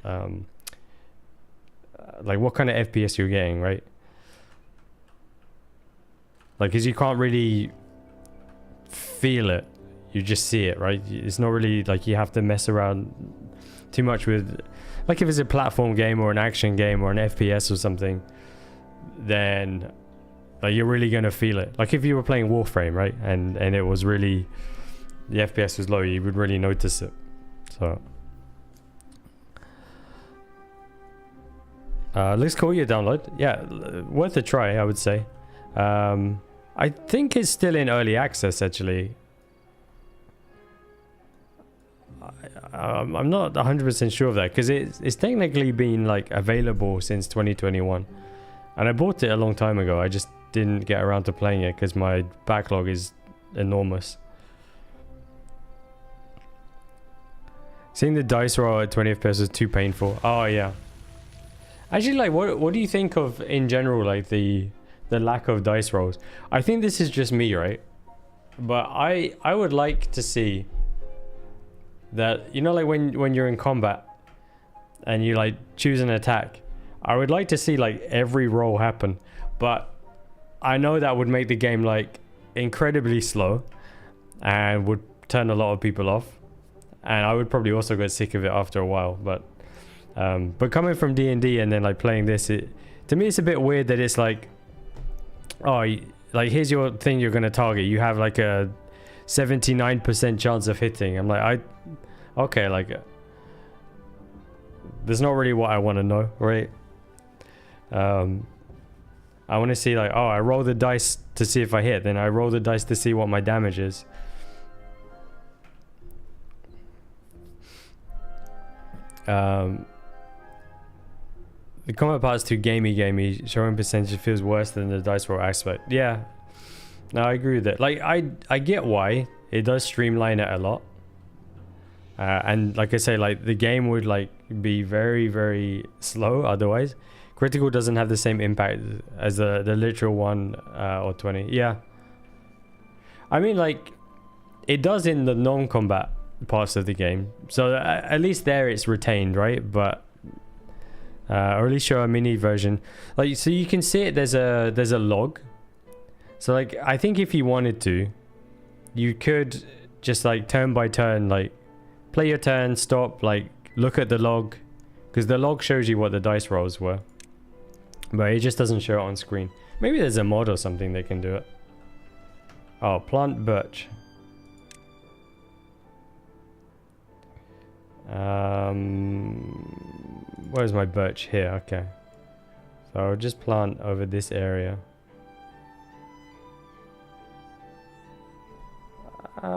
like what kind of FPS you're getting, right? Like, because you can't really feel it, you just see it, right? It's not really like you have to mess around too much with. Like if it's a platform game or an action game or an FPS or something, then like you're really gonna feel it. Like if you were playing Warframe, right, and it was really, the FPS was low, you would really notice it. So looks cool, your download. Yeah, worth a try, I would say. I think it's still in early access actually. I'm not 100% sure of that because it's technically been like available since 2021, and I bought it a long time ago. I just didn't get around to playing it because my backlog is enormous. Seeing the dice roll at 20 FPS is too painful. Oh yeah. Actually, like what do you think of in general, like the lack of dice rolls? I think this is just me, right? But I would like to see that, you know, like when you're in combat and you like choose an attack, I would like to see like every roll happen, but I know that would make the game like incredibly slow and would turn a lot of people off, and I would probably also get sick of it after a while. But coming from D&D and then like playing this, to me it's a bit weird that it's like, oh, like here's your thing you're gonna target, you have like a 79% chance of hitting. I'm like, okay, like there's not really what I want to know, right? I want to see like, oh, I roll the dice to see if I hit, then I roll the dice to see what my damage is. The combat part's too gamey. Showing percentage feels worse than the dice roll aspect. Yeah, no, I agree with that. Like I get why it does streamline it a lot, and like I say, like the game would like be very, very slow otherwise. Critical doesn't have the same impact as the literal 1 or 20. Yeah, I mean, like it does in the non-combat parts of the game, so at least there it's retained, right? But or at least show a mini version, like, so you can see it. There's a log. So like I think if you wanted to, you could just like turn by turn, like play your turn, stop, like look at the log, because the log shows you what the dice rolls were, but it just doesn't show it on screen. Maybe there's a mod or something that can do it. Oh, plant birch. Where's my birch? Here. Okay, so I'll just plant over this area. Do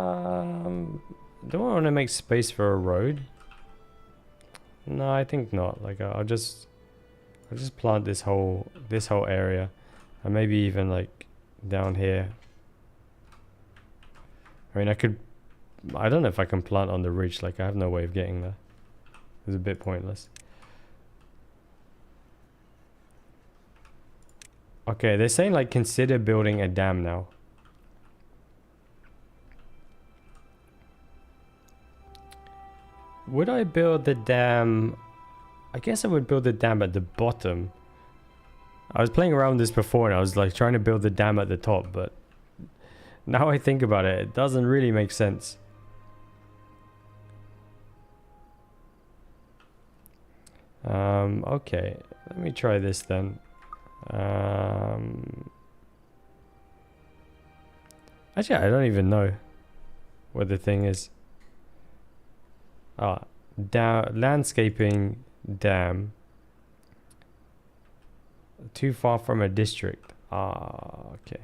I want to make space for a road? No, I think not. Like I'll just plant this whole area, and maybe even like down here. I mean, I don't know if I can plant on the ridge. Like I have no way of getting there. It's a bit pointless. Okay, they're saying like consider building a dam now. Would I build the dam? I guess I would build the dam at the bottom. I was playing around with this before and I was like trying to build the dam at the top, but now I think about it, it doesn't really make sense. Okay, let me try this then. Actually, I don't even know what the thing is. Landscaping dam. Too far from a district. Okay.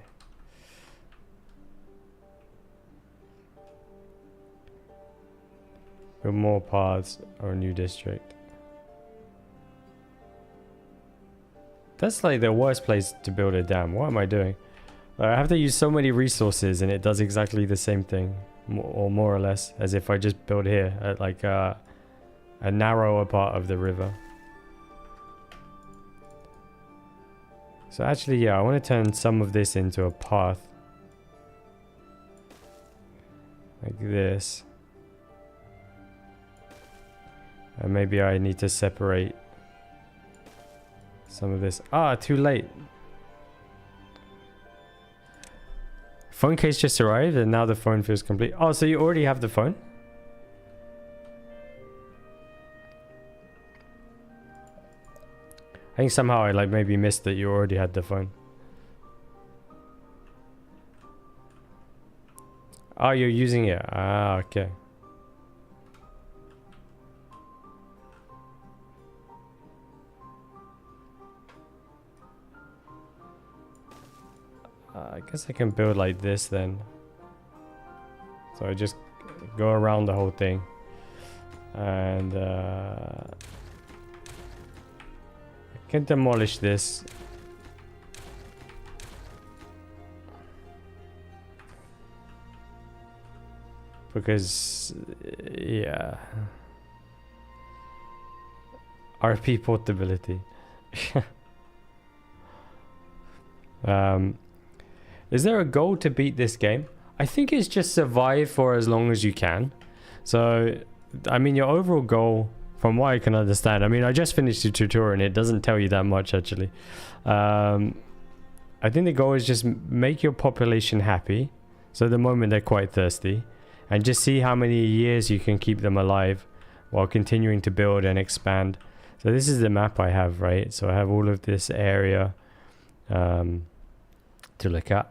Build more paths or a new district. That's like the worst place to build a dam. What am I doing? I have to use so many resources and it does exactly the same thing. Or more or less, as if I just build here at like a narrower part of the river. So actually, yeah, I want to turn some of this into a path. Like this. And maybe I need to separate some of this. Too late. Phone case just arrived and now the phone feels complete. Oh, so you already have the phone? I think somehow I like maybe missed that you already had the phone. Oh, you're using it. Okay. I guess I can build like this then. So I just go around the whole thing. And I can demolish this. Because, yeah. RP portability. Is there a goal to beat this game? I think it's just survive for as long as you can. So, I mean, your overall goal, from what I can understand, I mean, I just finished the tutorial and it doesn't tell you that much actually. I think the goal is just make your population happy. So at the moment they're quite thirsty. And just see how many years you can keep them alive while continuing to build and expand. So this is the map I have, right? So I have all of this area to look at.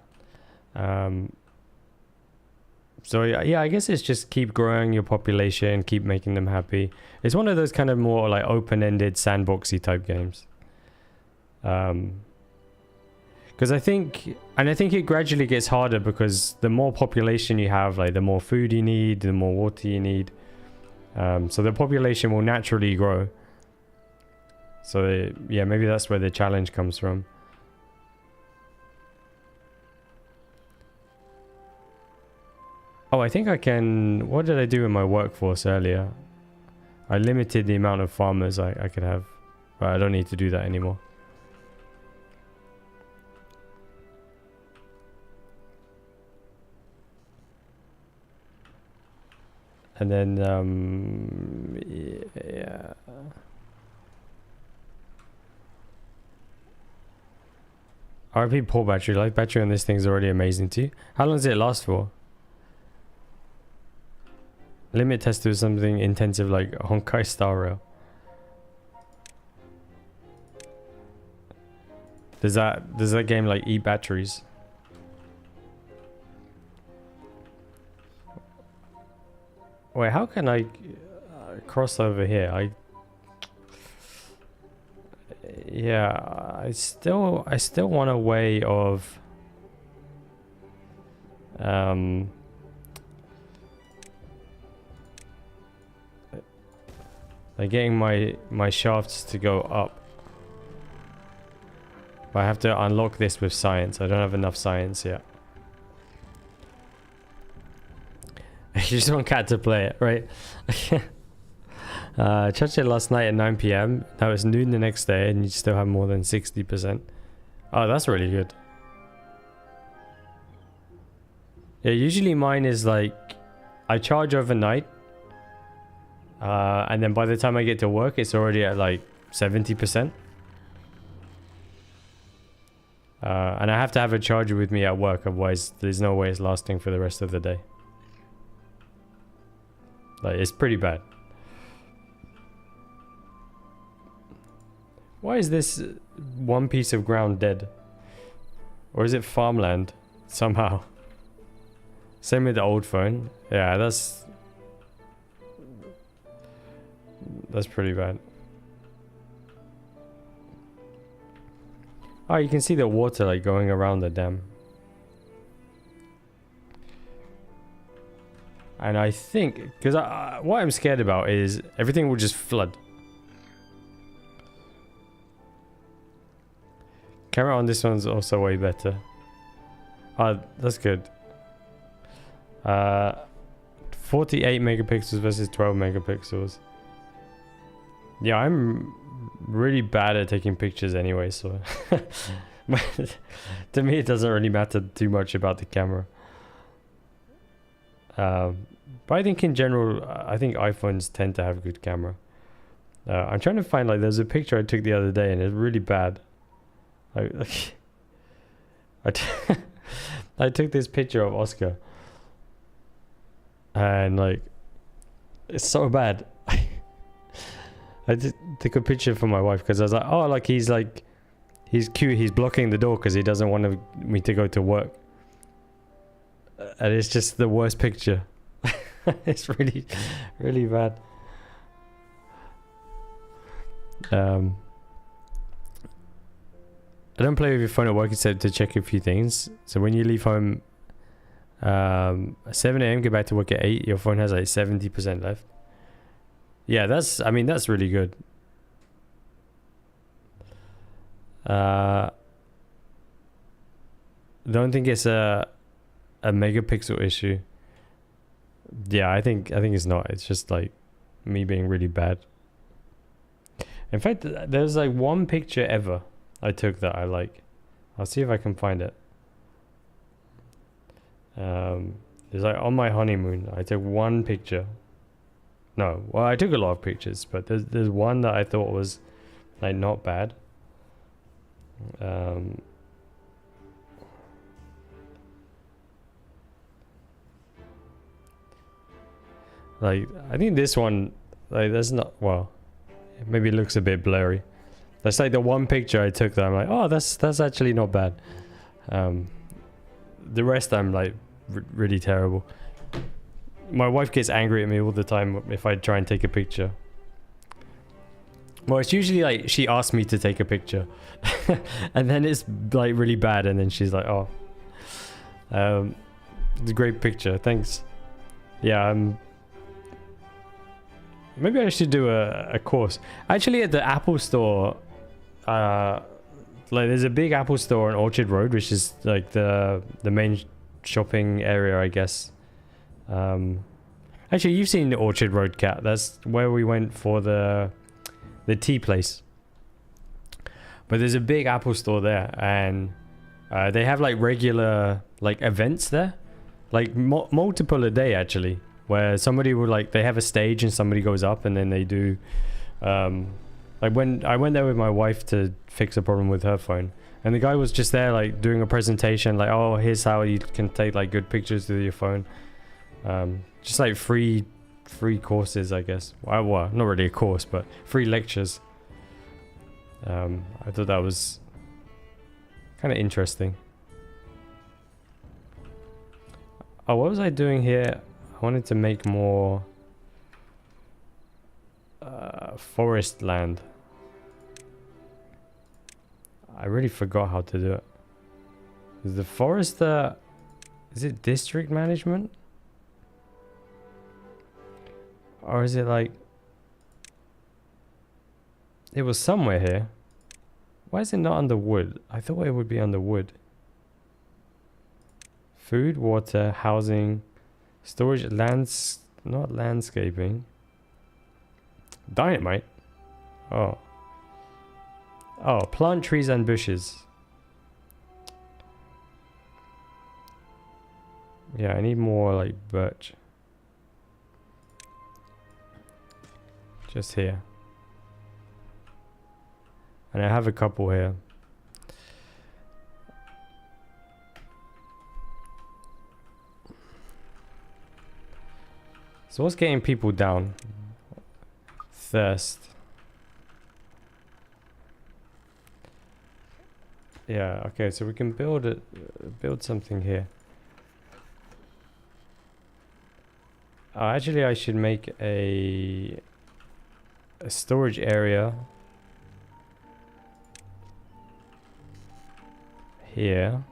So yeah, I guess it's just keep growing your population, keep making them happy. It's one of those kind of more like open-ended sandboxy type games. Because I think it gradually gets harder because the more population you have, like the more food you need, the more water you need. So the population will naturally grow. So yeah, maybe that's where the challenge comes from. Oh, I think I can... What did I do in my workforce earlier? I limited the amount of farmers I could have. But I don't need to do that anymore. And then, yeah. RP poor battery life. Battery on this thing is already amazing too. How long does it last for? Limit test to something intensive like Honkai Star Rail. Does that game like eat batteries? Wait, how can I cross over here? Yeah, I still want a way of like getting my shafts to go up. But I have to unlock this with science. I don't have enough science yet. You just want Cat to play it, right? Charged it last night at 9 PM. Now it's noon the next day and you still have more than 60%. Oh, that's really good. Yeah, usually mine is like, I charge overnight. And then by the time I get to work, it's already at like 70%. And I have to have a charger with me at work, otherwise there's no way it's lasting for the rest of the day. Like, it's pretty bad. Why is this one piece of ground dead? Or is it farmland? Somehow. Same with the old phone. Yeah, that's pretty bad. Oh, you can see the water like going around the dam. And I think, because what I'm scared about is everything will just flood. Camera on this one's also way better. Oh, that's good. 48 megapixels versus 12 megapixels. Yeah, I'm really bad at taking pictures anyway, so to me it doesn't really matter too much about the camera. But I think in general, I think iPhones tend to have good camera. I'm trying to find, like, there's a picture I took the other day and it's really bad. I took this picture of Oscar and like it's so bad. I just took a picture for my wife because I was like, oh, like he's cute, he's blocking the door because he doesn't want me to go to work. And it's just the worst picture. It's really, really bad. I don't play with your phone at work except to check a few things. So when you leave home 7 AM, get back to work at 8, your phone has like 70% left. Yeah, that's really good. Don't think it's a megapixel issue. Yeah, I think it's not. It's just like me being really bad. In fact, there's like one picture ever I took that I like. I'll see if I can find it. It's like on my honeymoon. I took one picture. No, well, I took a lot of pictures, but there's one that I thought was like not bad. Like, I think this one, like, that's not, well, maybe it looks a bit blurry. That's like the one picture I took that I'm like, oh, that's actually not bad. The rest I'm like really terrible. My wife gets angry at me all the time if I try and take a picture. Well, it's usually like she asks me to take a picture and then it's like really bad and then she's like, oh, it's a great picture, thanks. Yeah, maybe I should do a course. Actually, at the Apple store, like there's a big Apple store on Orchard Road, which is like the main shopping area, I guess. Actually, you've seen the Orchard Road, Cat. That's where we went for the tea place. But there's a big Apple store there, and they have like regular like events there, like multiple a day actually, where somebody would like, they have a stage and somebody goes up and then they do like when I went there with my wife to fix a problem with her phone, and the guy was just there like doing a presentation like, oh, here's how you can take like good pictures with your phone. Just like free courses, I guess. Well, not really a course, but free lectures. I thought that was Kind of interesting. Oh, what was I doing here? I wanted to make more forest land. I really forgot how to do it. Is the forest is it district management? Or is it like... It was somewhere here. Why is it not under wood? I thought it would be under wood. Food, water, housing, storage, not landscaping. Dynamite? Oh. Oh, plant trees and bushes. Yeah, I need more like birch. Just here. And I have a couple here. So what's getting people down? Thirst. Yeah, okay, so we can build something here. Oh, actually I should make a storage area here.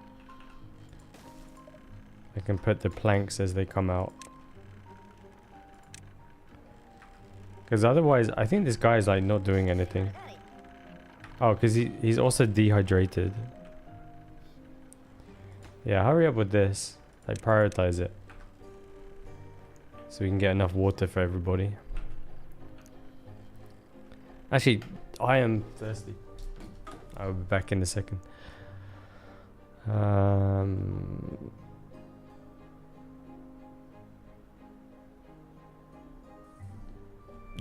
I can put the planks as they come out. Because otherwise, I think this guy is like not doing anything. Oh, because he's also dehydrated. Yeah, hurry up with this. Like, prioritize it. So we can get enough water for everybody. Actually, I am thirsty. I'll be back in a second.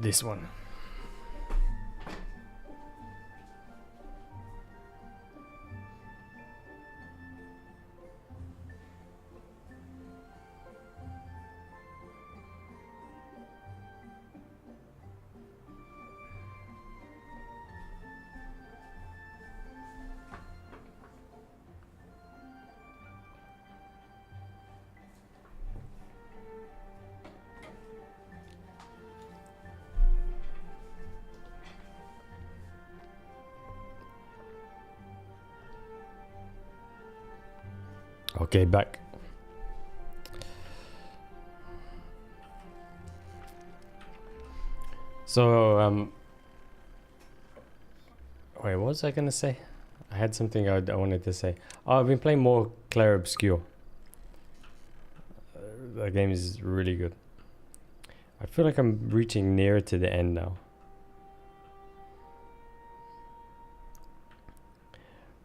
This one. Okay, back. So, wait, what was I gonna say? I had something I wanted to say. Oh, I've been playing more Clair Obscur. That game is really good. I feel like I'm reaching nearer to the end now.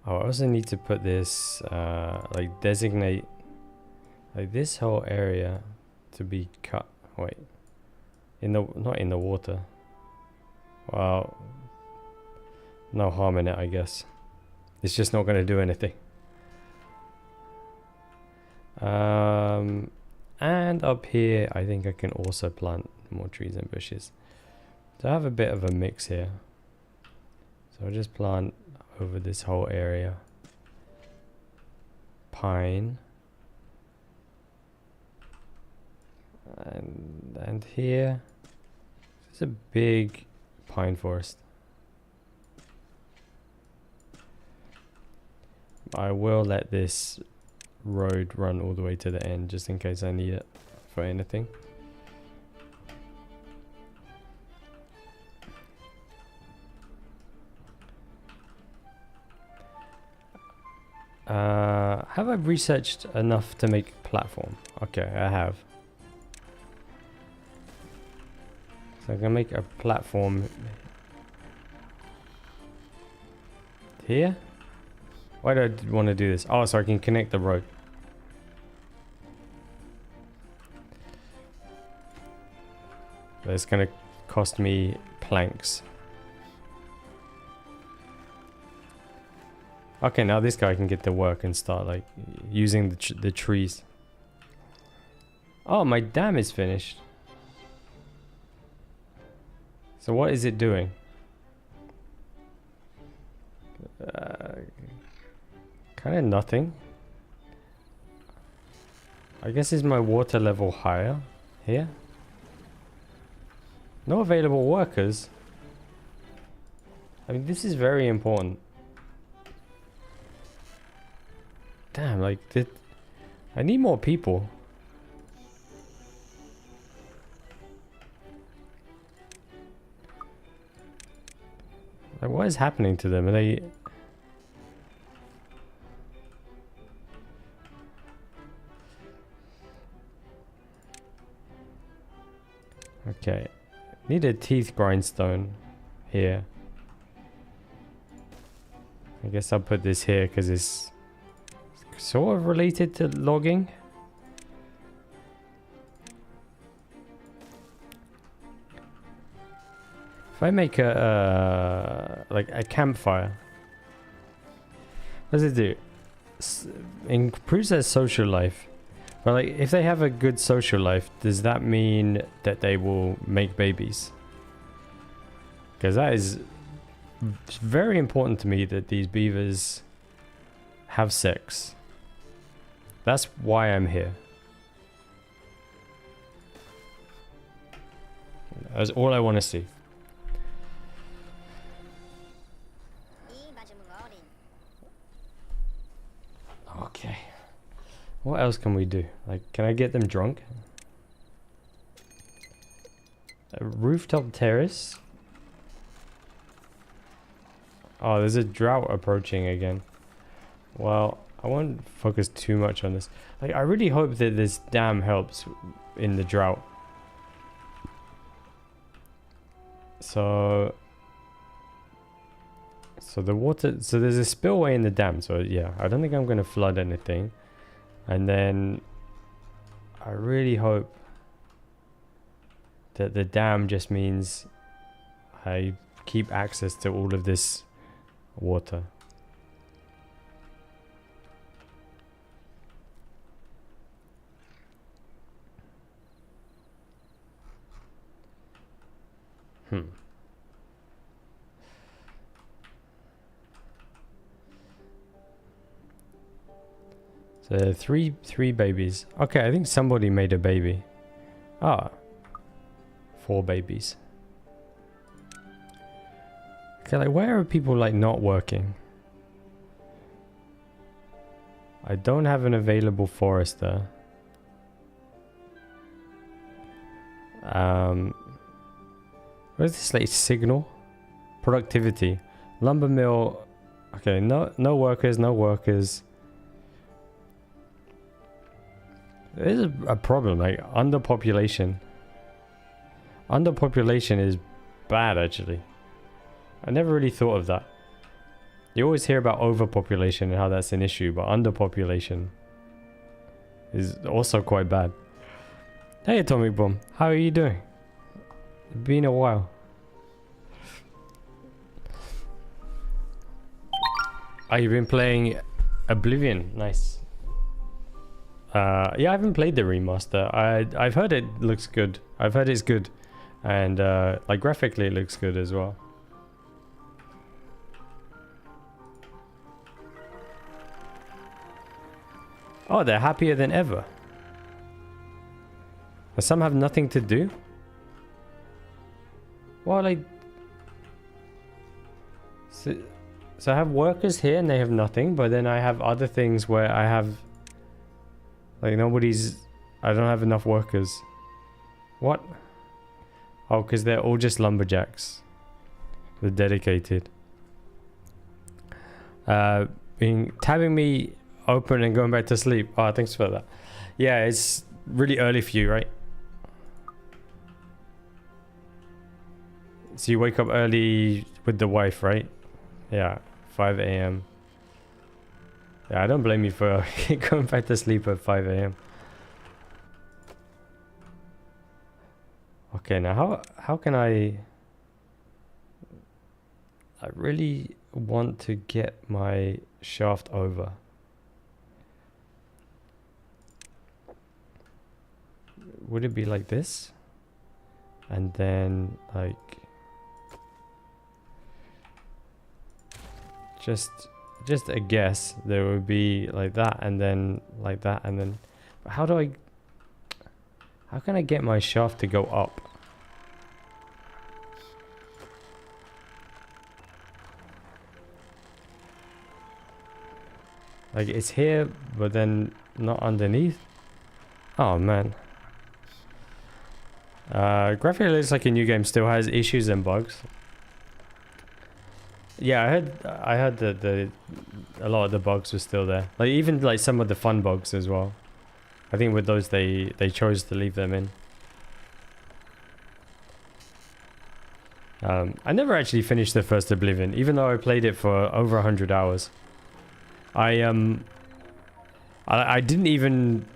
Oh, I also need to put this, like designate, like this whole area to be cut. Wait, not in the water. Well, no harm in it, I guess. It's just not going to do anything. And up here, I think I can also plant more trees and bushes. So I have a bit of a mix here. So I'll just plant over this whole area. Pine. And here, there's a big pine forest. I will let this road run all the way to the end just in case I need it for anything. Have I researched enough to make a platform? Okay, I have. So I'm gonna make a platform here. Why do I want to do this? Oh, so I can connect the road. But it's gonna cost me planks. Okay, now this guy can get to work and start like using the trees. Oh, my dam is finished. So what is it doing? Kind of nothing. I guess is my water level higher here? No available workers. I mean, this is very important. Damn, like, I need more people. Like, what is happening to them? Are they... Okay. Need a teeth grindstone here. I guess I'll put this here because it's sort of related to logging. If I make a like a campfire, what does it do? Improves their social life. But like, if they have a good social life, does that mean that they will make babies? Because that is very important to me, that these beavers have sex. That's why I'm here. That's all I want to see. Okay. What else can we do? Like, can I get them drunk? A rooftop terrace? Oh, there's a drought approaching again. Well, I won't focus too much on this. Like, I really hope that this dam helps in the drought. So the water... So there's a spillway in the dam. So yeah, I don't think I'm going to flood anything. And then I really hope that the dam just means I keep access to all of this water. So three babies. Okay, I think somebody made a baby. Ah, 4 babies. Okay, like, where are people like not working? I don't have an available forester. What is this, like, signal? Productivity. Lumber mill. Okay, no workers, no workers. There's a problem, like underpopulation. Underpopulation is bad, actually. I never really thought of that. You always hear about overpopulation and how that's an issue, but underpopulation is also quite bad. Hey, Atomic Bomb, how are you doing? It's been a while. Oh, you've been playing Oblivion, nice. Yeah, I haven't played the remaster. I've heard it looks good. I've heard it's good, and like graphically it looks good as well. Oh, they're happier than ever. But some have nothing to do. Well, like, so I have workers here and they have nothing, but then I have other things where I have. Like, I don't have enough workers. What? Oh, because they're all just lumberjacks. They're dedicated. Tabbing me open and going back to sleep. Oh, thanks for that. Yeah, it's really early for you, right? So you wake up early with the wife, right? Yeah, 5 a.m. Yeah, I don't blame you for going back to sleep at 5 a.m. Okay, now how can I really want to get my shaft over. Would it be like this? And then like just just a guess, there would be like that and then like that and then... How can I get my shaft to go up? Like it's here, but then not underneath. Oh man. Graphically looks like a new game, still has issues and bugs. Yeah, I heard that a lot of the bugs were still there. Like even like some of the fun bugs as well. I think with those they chose to leave them in. I never actually finished the first Oblivion, even though I played it for over 100 hours. I didn't even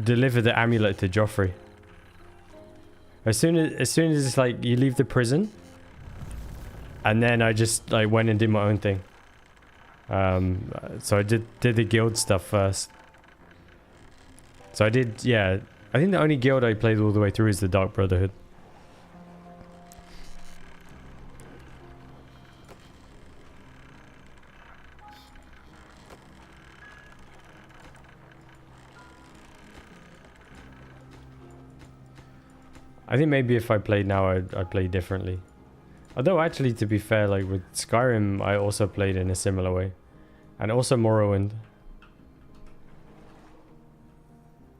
deliver the amulet to Joffrey. As soon as it's like you leave the prison, and then I just like went and did my own thing. So I did the guild stuff first. So I did, yeah. I think the only guild I played all the way through is the Dark Brotherhood. I think maybe if I played now, I'd play differently. Although actually, to be fair, like with Skyrim, I also played in a similar way. And also Morrowind.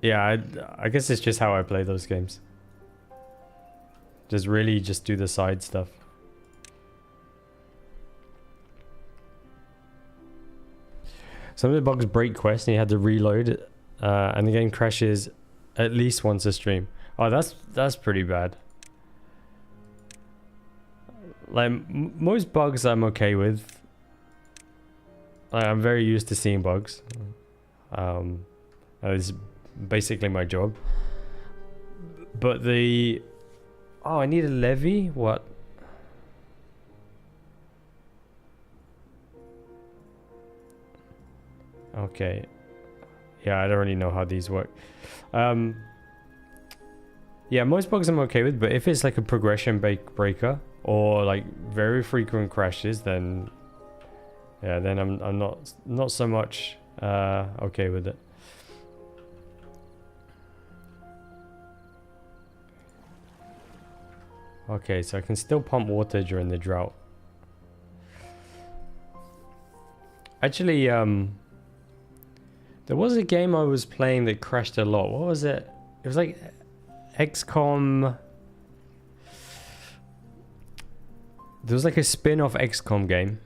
Yeah, I guess it's just how I play those games. Just really just do the side stuff. Some of the bugs break quests and you had to reload, and the game crashes at least once a stream. Oh, that's pretty bad. Like most bugs I'm okay with. Like, I'm very used to seeing bugs. It's basically my job. But the... Oh, I need a levy? What? Okay. Yeah, I don't really know how these work. Yeah, most bugs I'm okay with, but if it's like a progression breaker or like very frequent crashes, then yeah, then I'm not so much okay with it. Okay, so I can still pump water during the drought. Actually, there was a game I was playing that crashed a lot. What was it? It was like XCOM. There was like a spin-off XCOM game.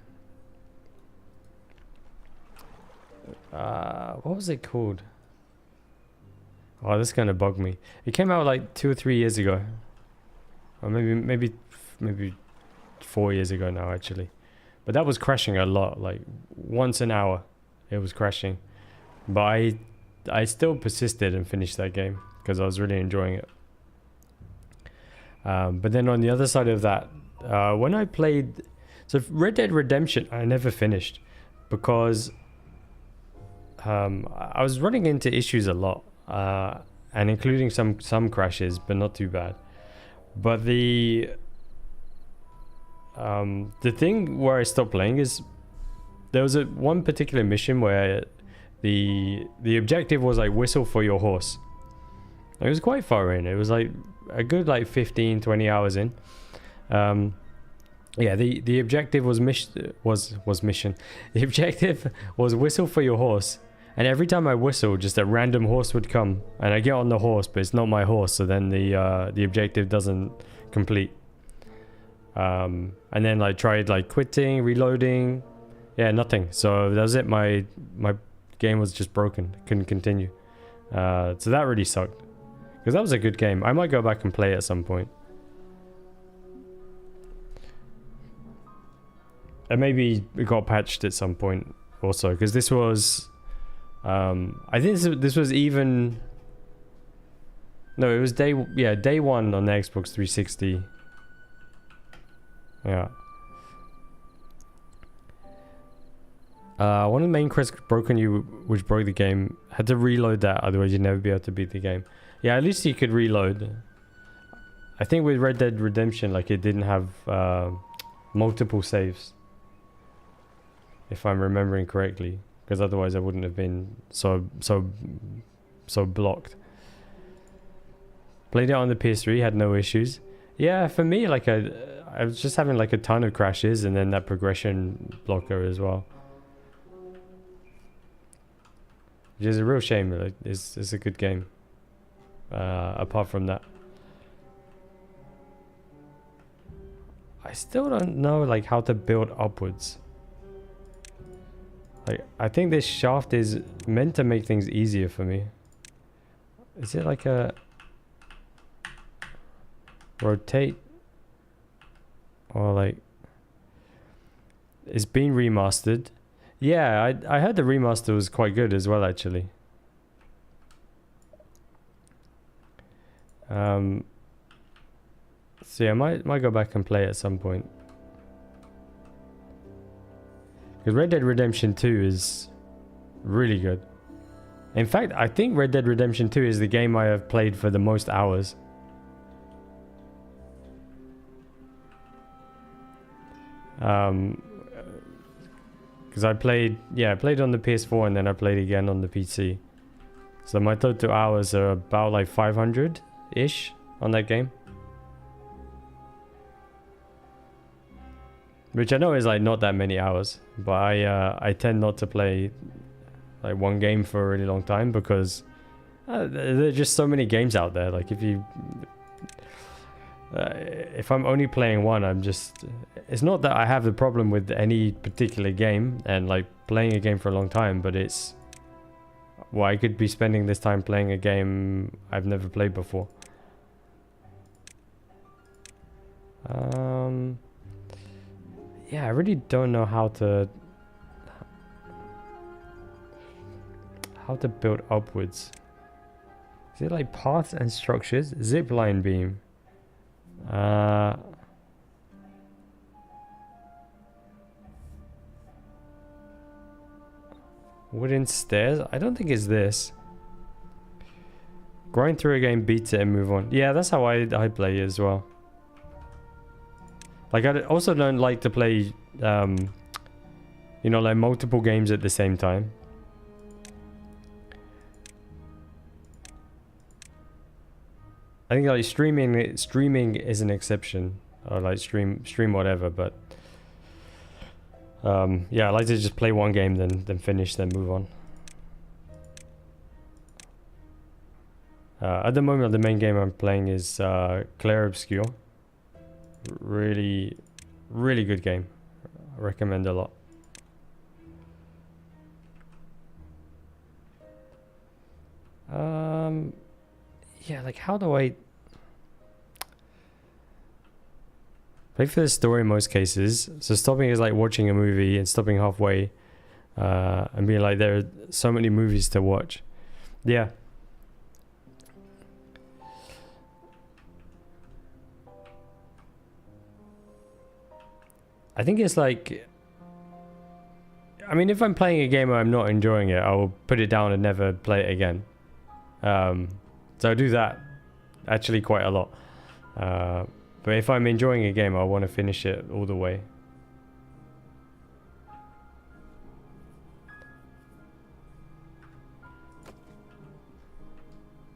What was it called? Oh, this is gonna bug me. It came out like 2 or 3 years ago, or maybe 4 years ago now actually. But that was crashing a lot, like once an hour, it was crashing. But I still persisted and finished that game because I was really enjoying it. But then on the other side of that, when I played... So Red Dead Redemption, I never finished because I was running into issues a lot, and including some crashes, but not too bad. But the thing where I stopped playing is there was one particular mission where the objective was like whistle for your horse. It was quite far in. It was like a good like 15-20 hours in. Yeah, the objective was mission. The objective was whistle for your horse, and every time I whistle, just a random horse would come, and I get on the horse, but it's not my horse, so then the objective doesn't complete. And then I tried like quitting, reloading, yeah, nothing. So that was it. My game was just broken. Couldn't continue. So that really sucked. Because that was a good game. I might go back and play it at some point. And maybe it got patched at some point also. Because this was... I think this was even... No, it was day one on the Xbox 360. Yeah. One of the main quests broken which broke the game. Had to reload that, otherwise you'd never be able to beat the game. Yeah, at least you could reload. I think with Red Dead Redemption, like it didn't have multiple saves. if I'm remembering correctly, because otherwise I wouldn't have been so blocked. Played it on the PS3, had no issues. Yeah, for me, like I was just having like a ton of crashes, and then that progression blocker as well, which is a real shame. Like, it's a good game. Apart from that, I still don't know like how to build upwards. Like, I think this shaft is meant to make things easier for me. Is it like a rotate, or like it's been remastered? Yeah, I heard the remaster was quite good as well, actually. So yeah, I might go back and play at some point. Because Red Dead Redemption 2 is really good. In fact, I think Red Dead Redemption 2 is the game I have played for the most hours. Because I played on the PS4, and then I played again on the PC. So my total hours are about like 500-ish on that game. Which I know is like not that many hours, but I tend not to play like one game for a really long time, because there are just so many games out there. Like if I'm only playing one, it's not that I have the problem with any particular game and like playing a game for a long time, but it's, well, I could be spending this time playing a game I've never played before. Yeah, I really don't know how to build upwards. Is it like paths and structures? Zipline beam. Wooden stairs? I don't think it's this. Grind through a game, beat it, and move on. Yeah, that's how I play it as well. Like, I also don't like to play, you know, like multiple games at the same time. I think like streaming is an exception, or like stream whatever, but yeah, I like to just play one game, then finish, then move on. At the moment, the main game I'm playing is Clair Obscur. Really good game. I recommend a lot. Yeah, like how do I play for the story in most cases? So stopping is like watching a movie and stopping halfway, and being like, there are so many movies to watch. Yeah. I think it's like, I mean, if I'm playing a game where I'm not enjoying it, I will put it down and never play it again. So I do that actually quite a lot. But if I'm enjoying a game, I want to finish it all the way.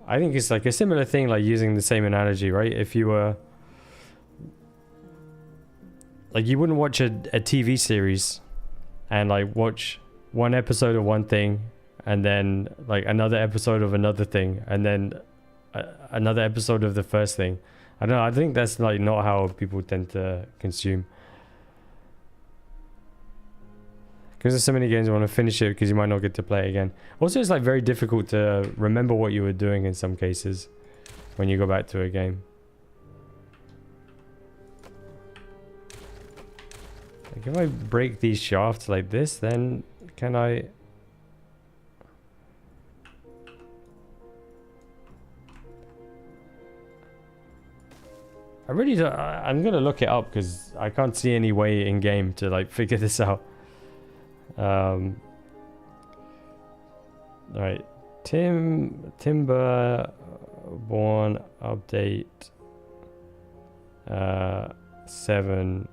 I think it's like a similar thing, like using the same analogy, right? If you were like, you wouldn't watch a TV series and like watch one episode of one thing and then like another episode of another thing and then another episode of the first thing. I don't know, I think that's like not how people tend to consume. Because there's so many games, I want to finish it because you might not get to play it again. Also, it's like very difficult to remember what you were doing in some cases when you go back to a game. Like, if I break these shafts like this, then can I... I really don't... I'm gonna look it up because I can't see any way in game to like figure this out. Alright, Timberborn update 7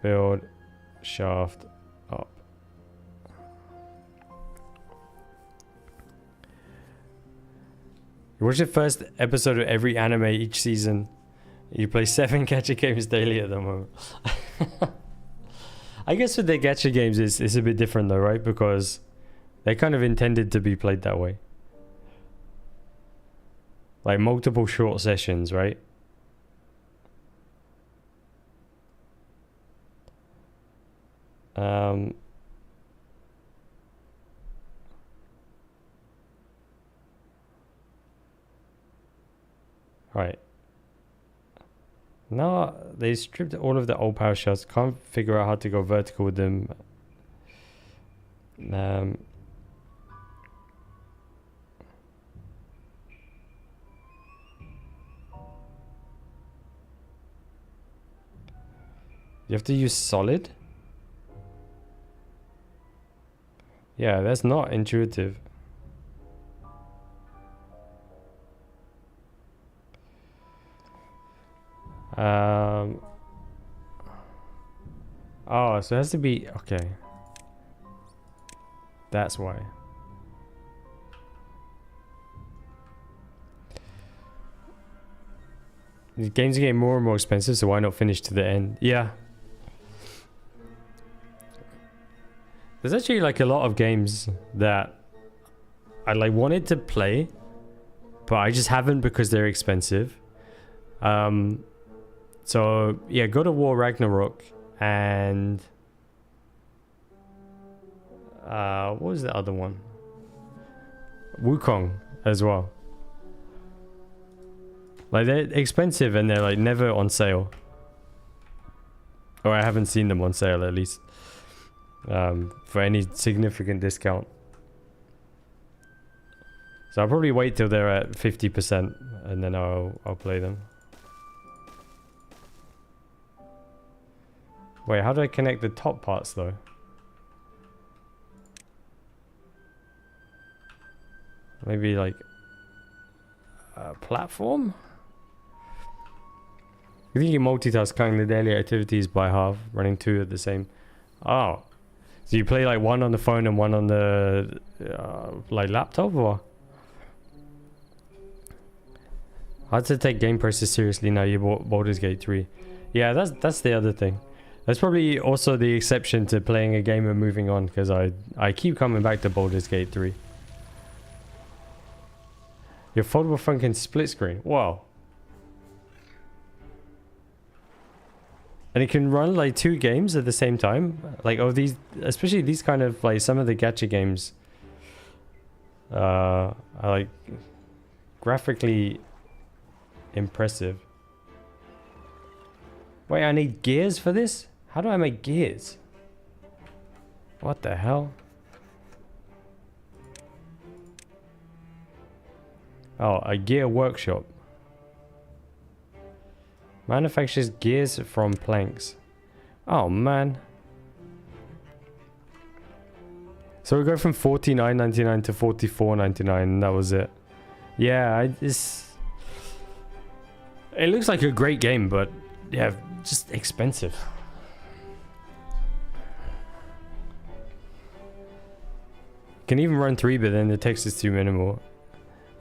build shaft up. You watch the first episode of every anime each season. You play 7 gacha games daily at the moment. I guess with the gacha games, it's a bit different though, right? Because they're kind of intended to be played that way. Like multiple short sessions, right? Right. No, they stripped all of the old power shots. Can't figure out how to go vertical with them. You have to use solid? Yeah, that's not intuitive. Oh, so it has to be... Okay. That's why. The games are getting more and more expensive, so why not finish to the end? Yeah. There's actually like a lot of games that I like wanted to play, but I just haven't because they're expensive. So yeah, God of War Ragnarok and what was the other one? Wukong as well. Like they're expensive and they're like never on sale. Or I haven't seen them on sale at least. For any significant discount. So I'll probably wait till they're at 50% and then I'll play them. Wait, how do I connect the top parts though? Maybe like a platform? You think you multitask cutting the daily activities by half, running 2 at the same. Oh. So you play like one on the phone and one on the like laptop or? Hard to take game process seriously now you bought Baldur's Gate 3. Yeah, that's the other thing. That's probably also the exception to playing a game and moving on because I keep coming back to Baldur's Gate 3. Your foldable phone can split screen. Wow. And it can run like 2 games at the same time. Like, oh, these, especially these kind of like some of the gacha games are like graphically impressive. Wait, I need gears for this? How do I make gears? What the hell? Oh, a gear workshop. Manufactures gears from planks. Oh man. So we go from $49.99 to $44.99 and that was it. Yeah, it looks like a great game, but yeah, just expensive. Can even run 3, but then the text is too minimal.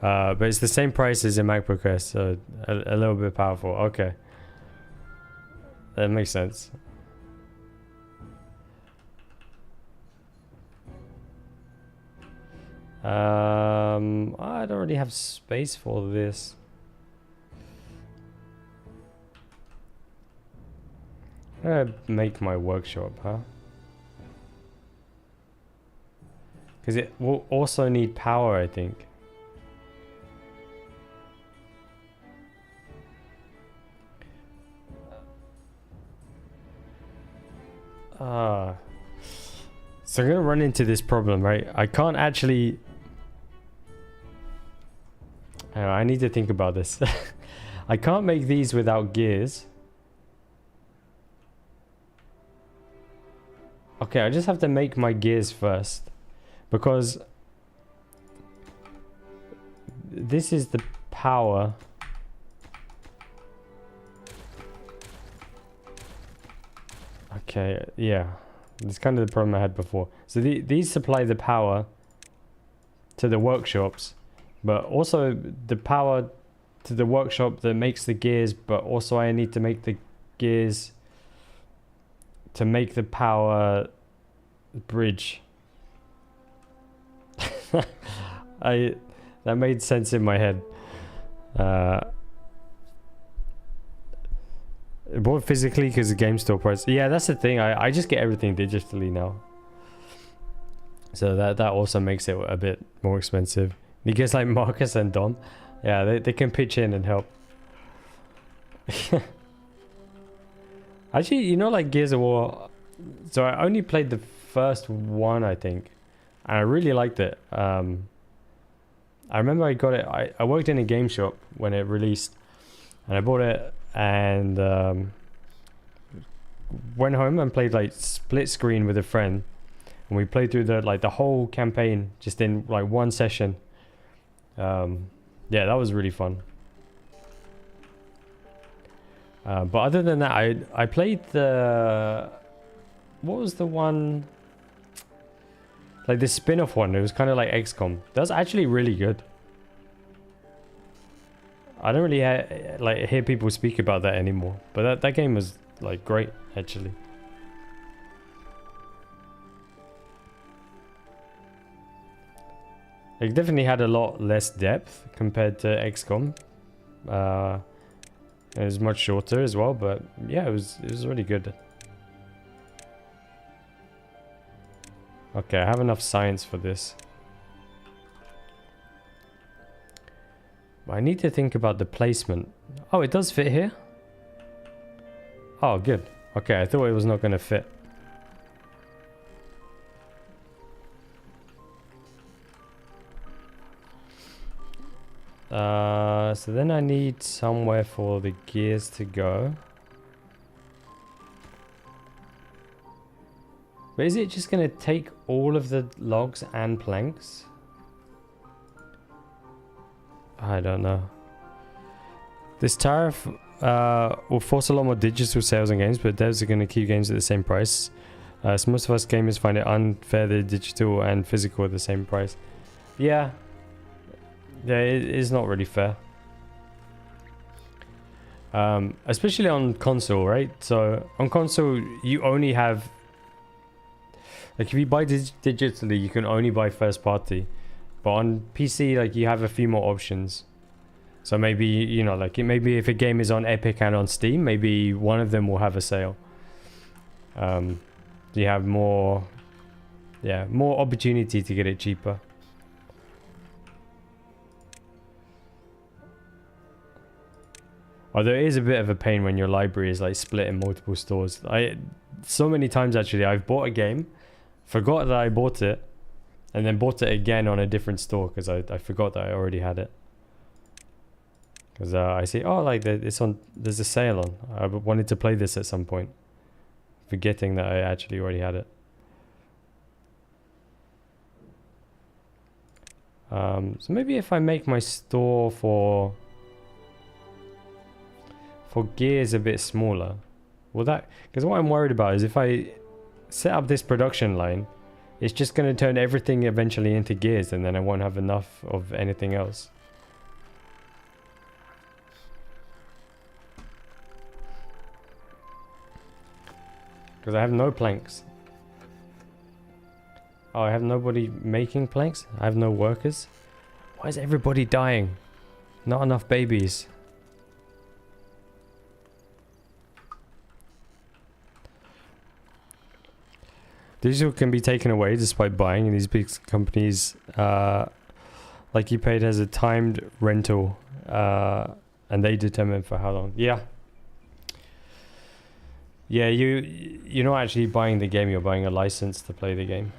But it's the same price as a MacBook Air, so a little bit powerful. Okay. That makes sense. I don't really have space for this. Make my workshop, huh? Because it will also need power, I think. So I'm gonna run into this problem, right? I can't actually... I need to think about this. I can't make these without gears. Okay, I just have to make my gears first. Because... this is the power. Okay, yeah. It's kind of the problem I had before. So these supply the power to the workshops, but also the power to the workshop that makes the gears, but also I need to make the gears to make the power bridge. That made sense in my head. Bought physically because the game store price. Yeah, that's the thing. I just get everything digitally now, so that also makes it a bit more expensive. Because like Marcus and Dom, yeah, they can pitch in and help. Actually, you know, like Gears of War. So I only played the first one, I think, and I really liked it. I remember I got it. I worked in a game shop when it released, and I bought it and went home and played like split screen with a friend, and we played through the whole campaign just in like one session. Yeah, that was really fun. But other than that, I played the, what was the one, like the spin-off one? It was kind of like XCOM. That's actually really good. I don't really hear people speak about that anymore, but that game was like great actually. It definitely had a lot less depth compared to XCOM. It was much shorter as well, but yeah, it was really good. Okay, I have enough science for this. I need to think about the placement. Oh, it does fit here? Oh, good. Okay, I thought it was not going to fit. So then I need somewhere for the gears to go. But is it just going to take all of the logs and planks? I don't know. This tariff will force a lot more digital sales on games, but devs are going to keep games at the same price. So most of us gamers find it unfair that digital and physical are the same price. Yeah. Yeah, it is not really fair. Especially on console, right? So on console, you only have... Like if you buy digitally, you can only buy first party. But on PC, like you have a few more options. So maybe, you know, like maybe if a game is on Epic and on Steam, maybe one of them will have a sale. You have more, yeah, more opportunity to get it cheaper. Although it is a bit of a pain when your library is like split in multiple stores. So many times actually, I've bought a game, forgot that I bought it, and then bought it again on a different store because I forgot that I already had it. Because I see, oh, like it's on, there's a sale on. I wanted to play this at some point, forgetting that I actually already had it. So maybe if I make my store for gears a bit smaller, will that? Because what I'm worried about is if I set up this production line, it's just going to turn everything eventually into gears, and then I won't have enough of anything else. Because I have no planks. Oh, I have nobody making planks? I have no workers? Why is everybody dying? Not enough babies. Digital can be taken away despite buying, and these big companies, like you paid, has a timed rental, and they determine for how long. Yeah. Yeah, you're not actually buying the game, you're buying a license to play the game.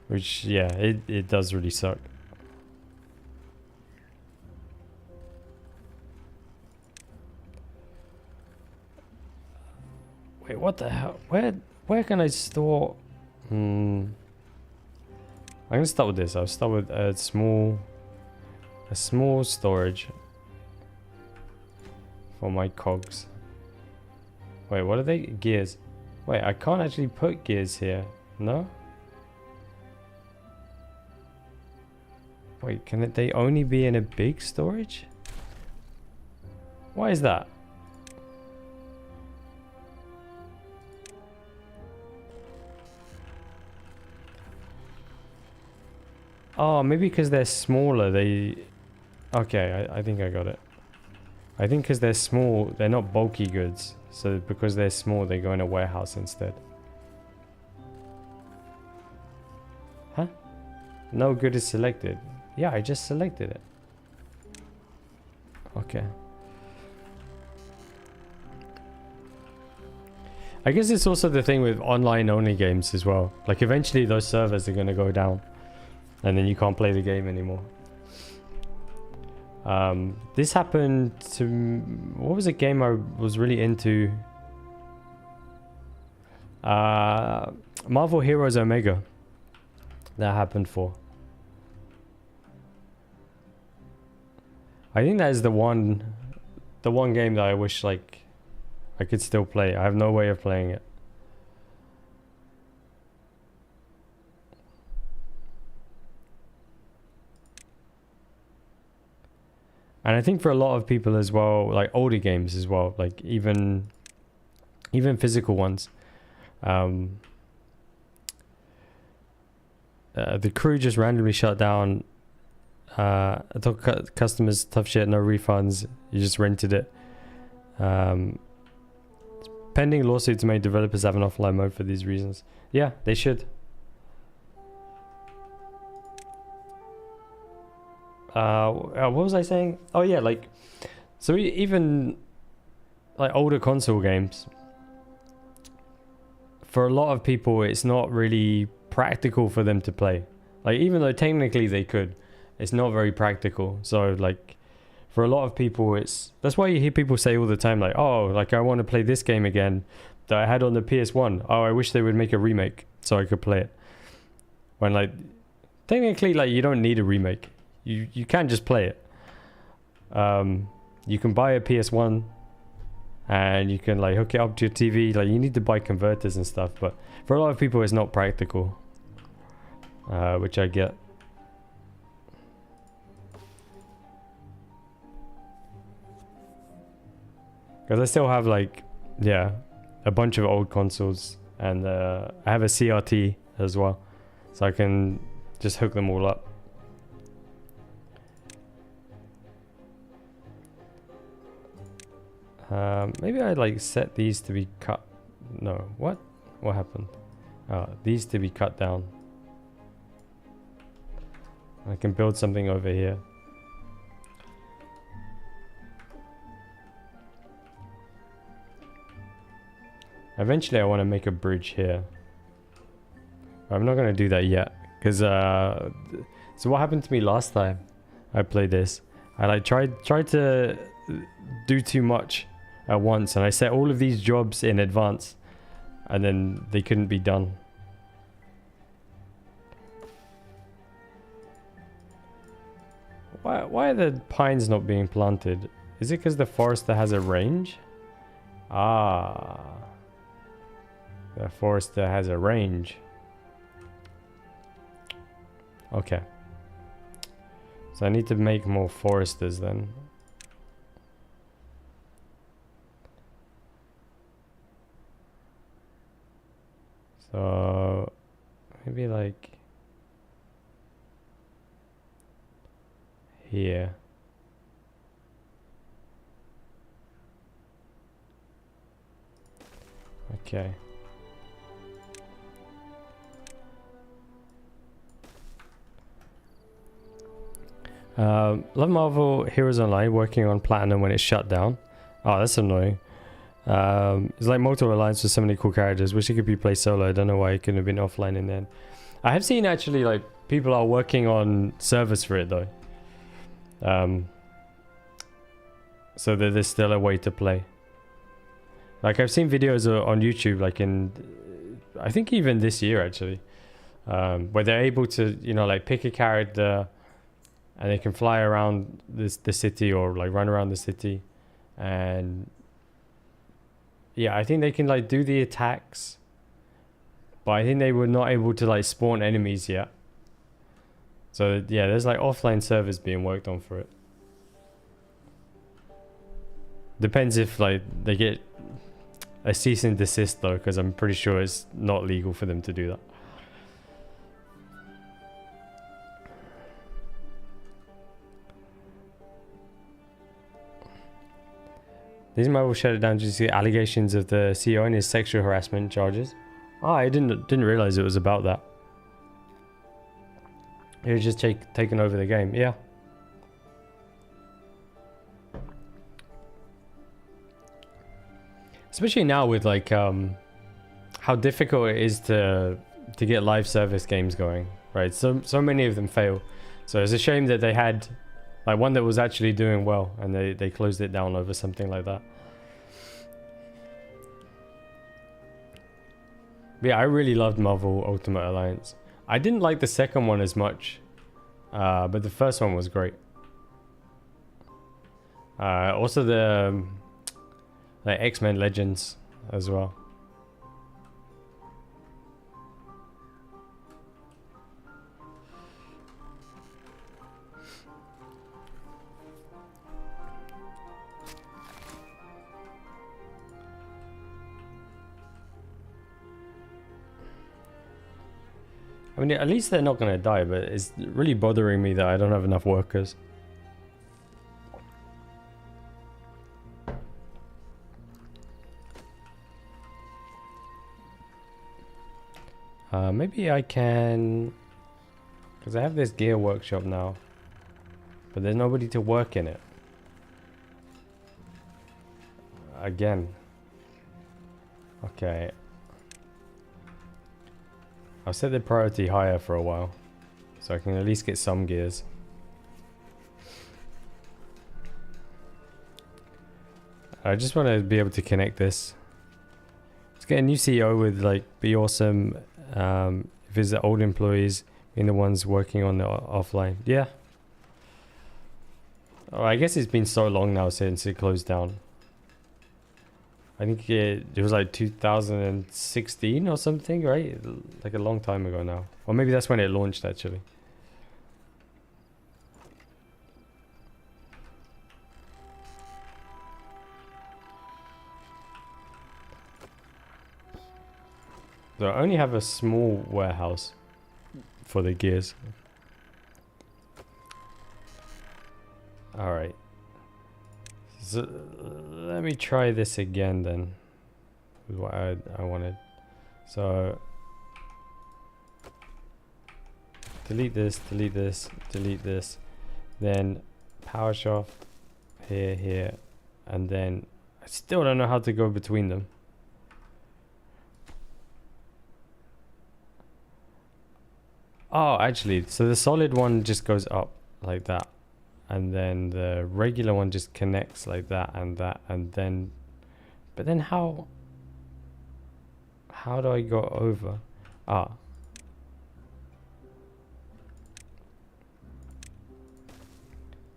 Which, yeah, it does really suck. Wait, what the hell? Where can I store? I'm gonna start with this. I'll start with a small storage. for my cogs. Wait, what are they? Gears. Wait, I can't actually put gears here. No? Wait, can they only be in a big storage? Why is that? Oh, maybe because they're smaller, they... Okay, I think I got it. I think because they're small, they're not bulky goods. So because they're small, they go in a warehouse instead. Huh? No good is selected. Yeah, I just selected it. Okay. I guess it's also the thing with online only games as well. Like eventually those servers are going to go down. And then you can't play the game anymore. This happened to... What was a game I was really into? Marvel Heroes Omega. That happened for. I think that is the one game that I wish like I could still play. I have no way of playing it. And I think for a lot of people as well, like older games as well, like even physical ones, the crew just randomly shut down. I told customers tough shit, no refunds. You just rented it. Pending lawsuits made developers have an offline mode for these reasons. Yeah, they should. What was I saying? Oh yeah, like, so even like older console games, for a lot of people it's not really practical for them to play. Like even though technically they could, it's not very practical. So like for a lot of people that's why you hear people say all the time like, oh, like I want to play this game again that I had on the PS1. Oh, I wish they would make a remake so I could play it. When like technically like you don't need a remake. You can just play it. You can buy a PS1 and you can like hook it up to your TV. Like you need to buy converters and stuff, but for a lot of people it's not practical, which I get. Because I still have like, yeah, a bunch of old consoles, and I have a CRT as well, so I can just hook them all up. Maybe I like set these to be cut. No, what happened? These to be cut down. I can build something over here. Eventually I want to make a bridge here. I'm not going to do that yet, because so what happened to me last time I played this? I like tried to do too much at once, and I set all of these jobs in advance, and then they couldn't be done. Why are the pines not being planted? Is it because the forester has a range? Ah, the forester has a range. Okay, so I need to make more foresters then. So maybe like here. Okay. Love Marvel Heroes Online working on Platinum when it's shut down. Oh, that's annoying. It's like multiple alliance with so many cool characters. Wish it could be played solo. I don't know why it couldn't have been offline in the end. I have seen actually like people are working on servers for it though. So that there's still a way to play. Like I've seen videos on YouTube, like in, I think even this year actually, where they're able to, you know, like pick a character and they can fly around the city or like run around the city. And yeah, I think they can like do the attacks, but I think they were not able to like spawn enemies yet. So yeah, there's like offline servers being worked on for it. Depends if like they get a cease and desist though, because I'm pretty sure it's not legal for them to do that. These might will shut it down due to allegations of the CEO and his sexual harassment charges. Oh, I didn't realize it was about that. He was just taking over the game. Yeah. Especially now with like how difficult it is to get live service games going, right? So many of them fail. So it's a shame that they had like one that was actually doing well and they closed it down over something like that. But yeah, I really loved Marvel Ultimate Alliance. I didn't like the second one as much, but the first one was great. Also the like X-Men Legends as well. I mean, at least they're not going to die, but it's really bothering me that I don't have enough workers. Maybe I can... Because I have this gear workshop now. But there's nobody to work in it. Again. Okay. I'll set the priority higher for a while. So I can at least get some gears. I just want to be able to connect this. Let's get a new CEO with like be awesome. Visit old employees being the ones working on the offline. Yeah. Oh, I guess it's been so long now since it closed down. I think it was like 2016 or something, right? Like a long time ago now. Or maybe that's when it launched actually. So I only have a small warehouse for the gears. Alright. So let me try this again then. With what I wanted. So delete this, delete this, delete this. Then power shaft here, here. And then I still don't know how to go between them. Oh, actually, so the solid one just goes up like that. And then the regular one just connects like that, and then... But then how do I go over? Ah.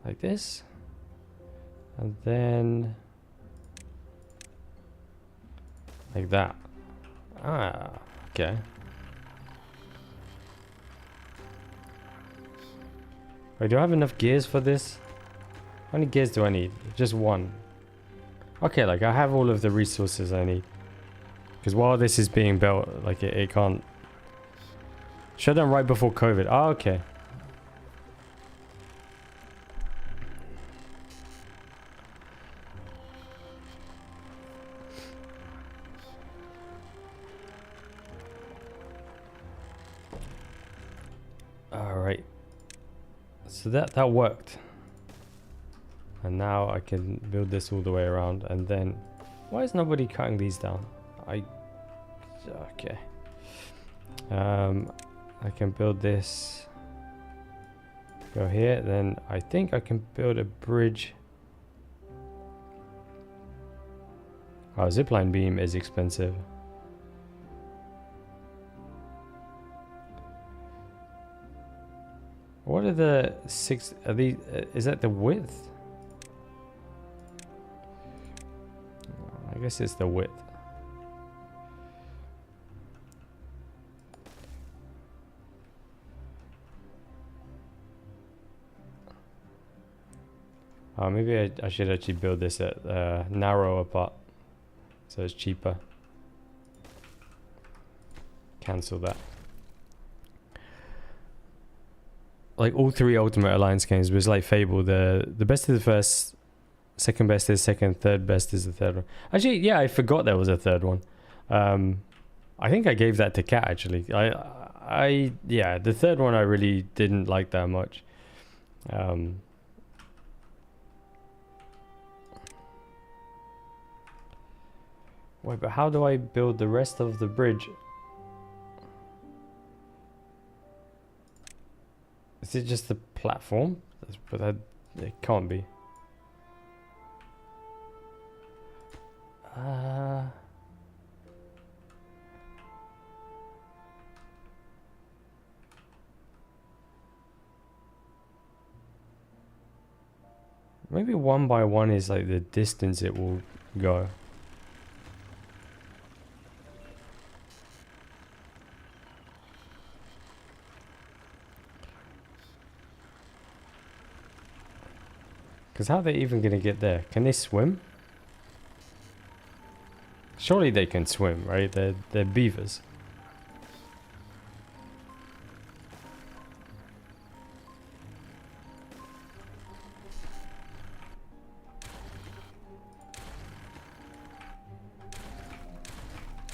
Like this. And then... Like that. Ah, okay. Wait, do I have enough gears for this? How many gears do I need? Just one. Okay, like I have all of the resources I need. Because while this is being built, like it can't... Shut down right before COVID. Oh, okay. Alright. So that worked. And now I can build this all the way around. And then... Why is nobody cutting these down? Okay. I can build this. Go here. Then I think I can build a bridge. Oh, zipline beam is expensive. What are the six? Are these? Is that the width? guess it's the width. Maybe I should actually build this at narrower part, so it's cheaper. Cancel that. Like all 3 Ultimate Alliance games was like Fable. The best is the first, second best is second, third best is the third one. Actually, yeah, I forgot there was a third one. I think I gave that to Kat actually. Yeah, the third one I really didn't like that much. Wait, but how do I build the rest of the bridge? Is it just the platform? But that it can't be. Maybe 1 by 1 is like the distance it will go. Because how are they even going to get there? Can they swim? Surely they can swim, right? They're beavers.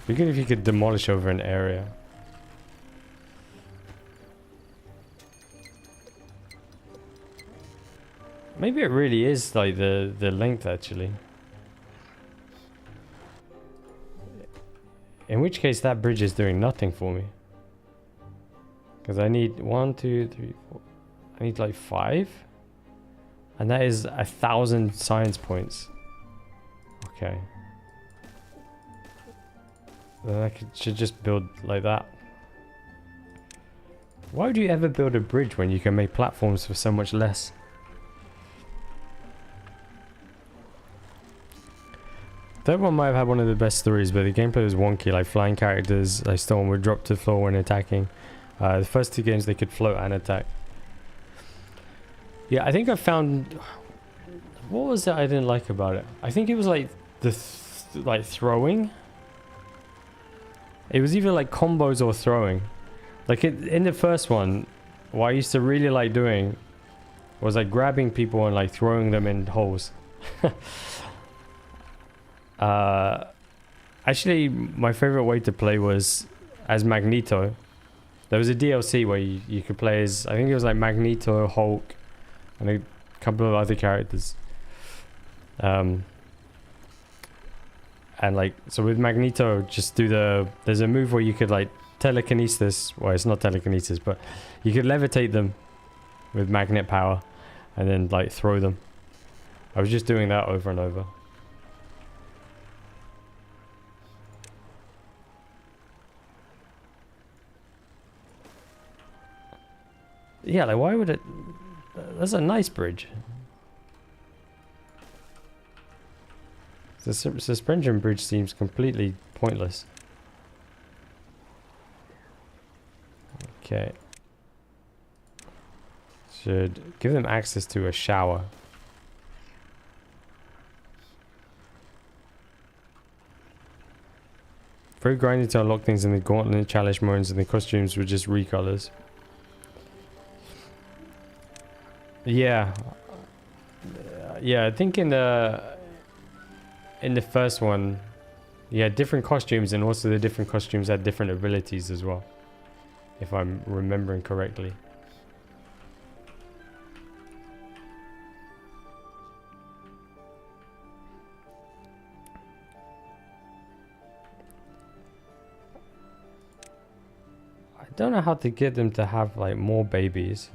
Be good if you could demolish over an area. Maybe it really is like the length actually. In which case that bridge is doing nothing for me. Because I need 1, 2, 3, 4. I need like 5. And that is 1,000 science points. Okay. Then I should just build like that. Why would you ever build a bridge when you can make platforms for so much less? Third one might have had one of the best stories, but the gameplay was wonky, like flying characters, like stone would drop to the floor when attacking. The first 2 games they could float and attack. Yeah, I think I found... What was it I didn't like about it? I think it was like the like throwing. It was either like combos or throwing. Like in the first one, what I used to really like doing was like grabbing people and like throwing them in holes. Actually, my favorite way to play was as Magneto. There was a DLC where you could play as, I think it was like Magneto, Hulk, and a couple of other characters. And like, so with Magneto, just do there's a move where you could like telekinesis, well it's not telekinesis, but you could levitate them with magnet power and then like throw them. I was just doing that over and over. Yeah, like why would it... That's a nice bridge. The suspension bridge seems completely pointless. Okay. Should give them access to a shower. Very grinding to unlock things in the gauntlet, challenge modes, and the costumes were just recolors. Yeah. Yeah, I think in the first one, you had different costumes, and also the different costumes had different abilities as well, if I'm remembering correctly. I don't know how to get them to have like more babies.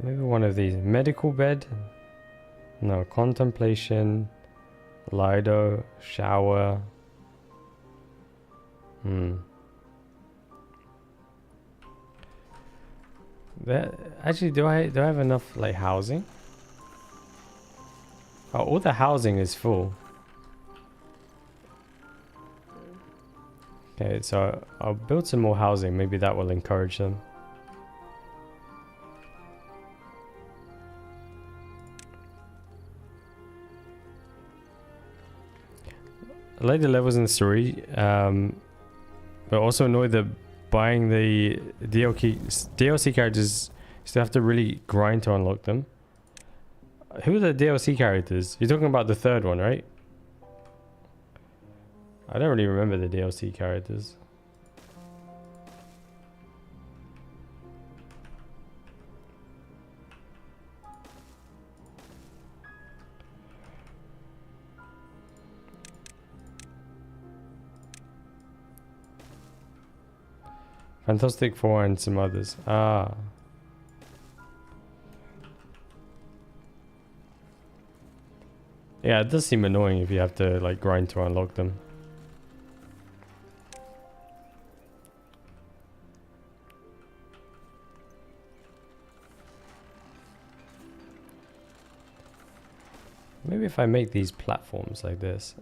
Maybe one of these. Medical bed? No. Contemplation. Lido. Shower. Hmm. Actually, do I have enough like housing? Oh, all the housing is full. Okay, so I'll build some more housing. Maybe that will encourage them. I like the levels in 3, but also annoyed that buying the DLC characters, you still have to really grind to unlock them. Who are the DLC characters? You're talking about the third one, right? I don't really remember the DLC characters. Fantastic Four and some others. Ah. Yeah, it does seem annoying if you have to like grind to unlock them. Maybe if I make these platforms like this.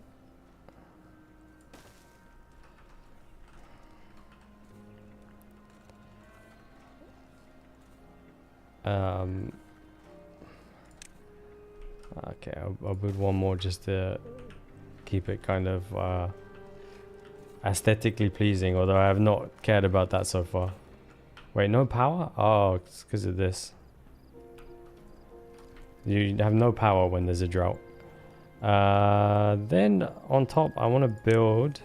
Okay, I'll build one more just to keep it kind of aesthetically pleasing, although I have not cared about that so far. Wait, no power? Oh, it's because of this. You have no power when there's a drought. Then on top, I want to build...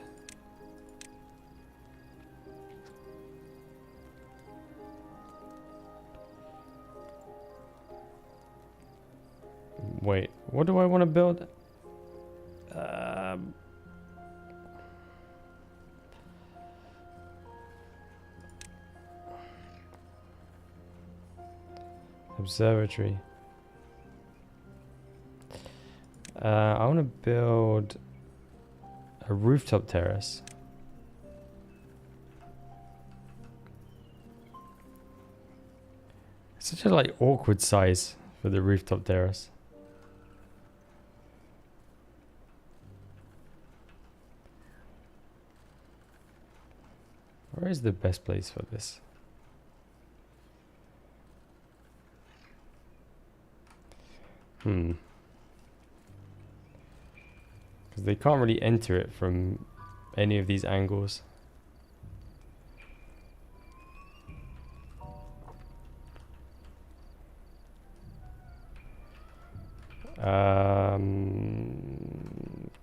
Wait, what do I want to build? Observatory. I want to build a rooftop terrace. Such a like awkward size for the rooftop terrace. Where is the best place for this? Because they can't really enter it from any of these angles.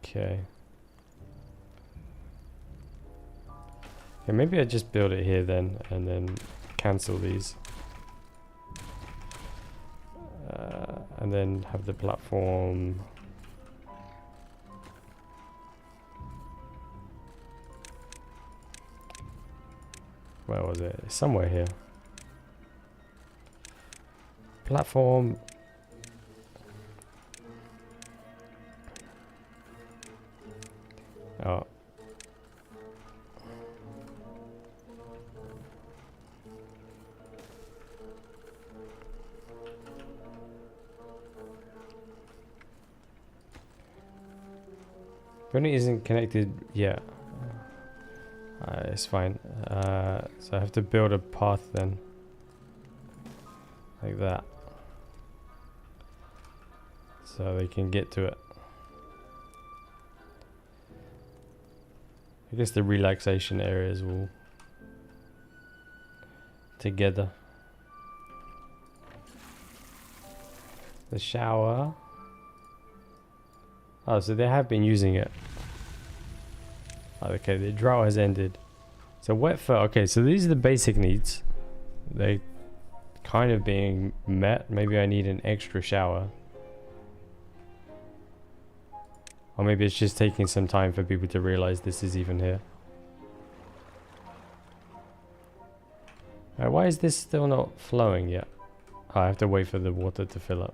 Okay. Yeah, maybe I just build it here then, and then cancel these. And then have the platform. Where was it? Somewhere here. Platform. Oh. Bunny isn't connected yet. It's fine. So I have to build a path then. Like that. So they can get to it. I guess the relaxation areas will together. The shower. Oh, so they have been using it. Okay, the drought has ended. So wet fur. Okay, so these are the basic needs. They kind of being met. Maybe I need an extra shower. Or maybe it's just taking some time for people to realize this is even here. Why is this still not flowing yet? Oh, I have to wait for the water to fill up.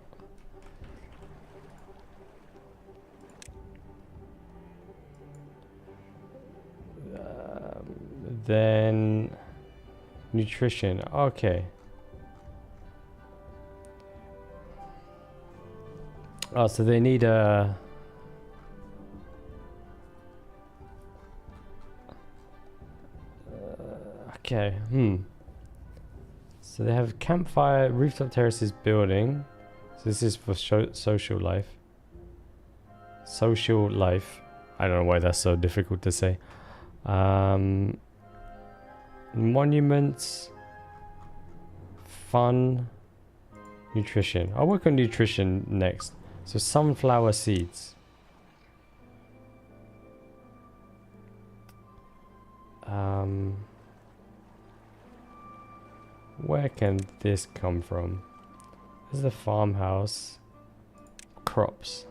Then nutrition. Okay. Oh, so they need a... okay. So they have campfire, rooftop terraces, building. So this is for social life. Social life. I don't know why that's so difficult to say. Monuments. Fun. Nutrition. I'll work on nutrition next. So sunflower seeds. Where can this come from? This is the farmhouse. Crops.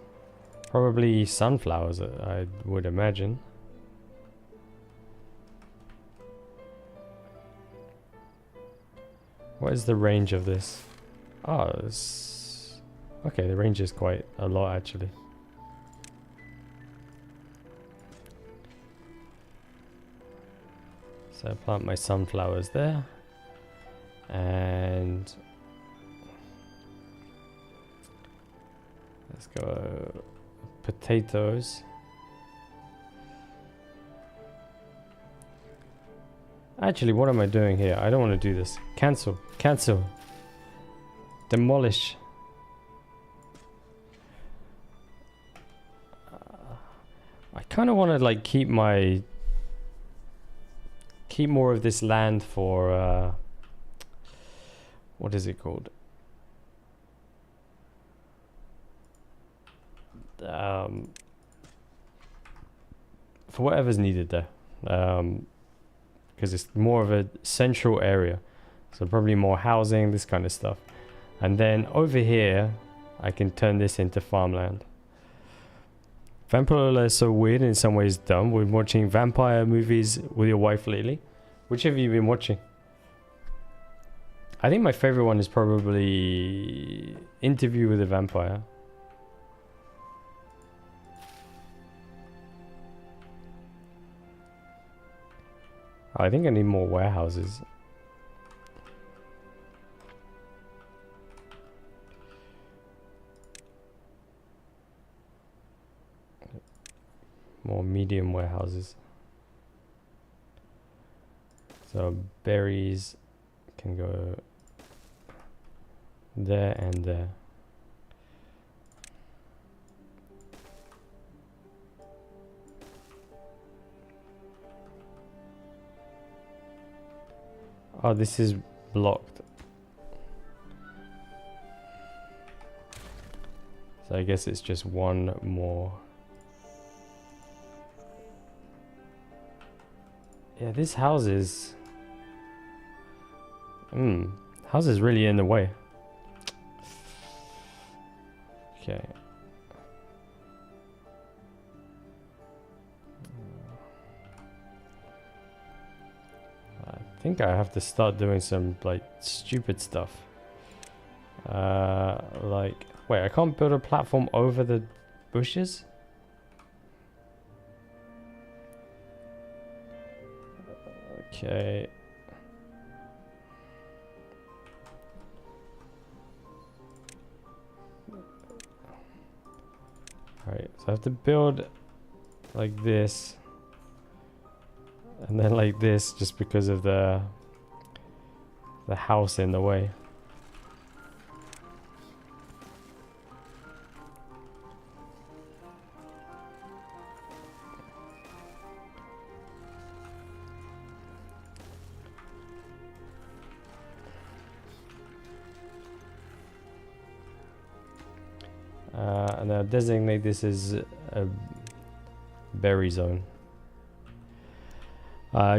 Probably sunflowers, I would imagine. What is the range of this? Oh, okay, the range is quite a lot actually. So I plant my sunflowers there. And let's go potatoes. Actually, what am I doing here? I don't want to do this. Cancel. Cancel. Demolish. I kind of want to like keep more of this land for what is it called? For whatever's needed there, because it's more of a central area, so probably more housing, this kind of stuff. And then over here I can turn this into farmland. Vampire is so weird in some ways dumb. We're watching vampire movies with your wife lately. Which have you been watching? I think my favorite one is probably Interview with a Vampire. I think I need more warehouses. More medium warehouses. So berries can go there and there. Oh, this is blocked. So I guess it's just one more. Yeah, this house is... house is really in the way. Okay. I think I have to start doing some like stupid stuff. Like, wait, I can't build a platform over the bushes? Okay. Alright, so I have to build like this. And then like this, just because of the house in the way. And I'll designate this as a berry zone.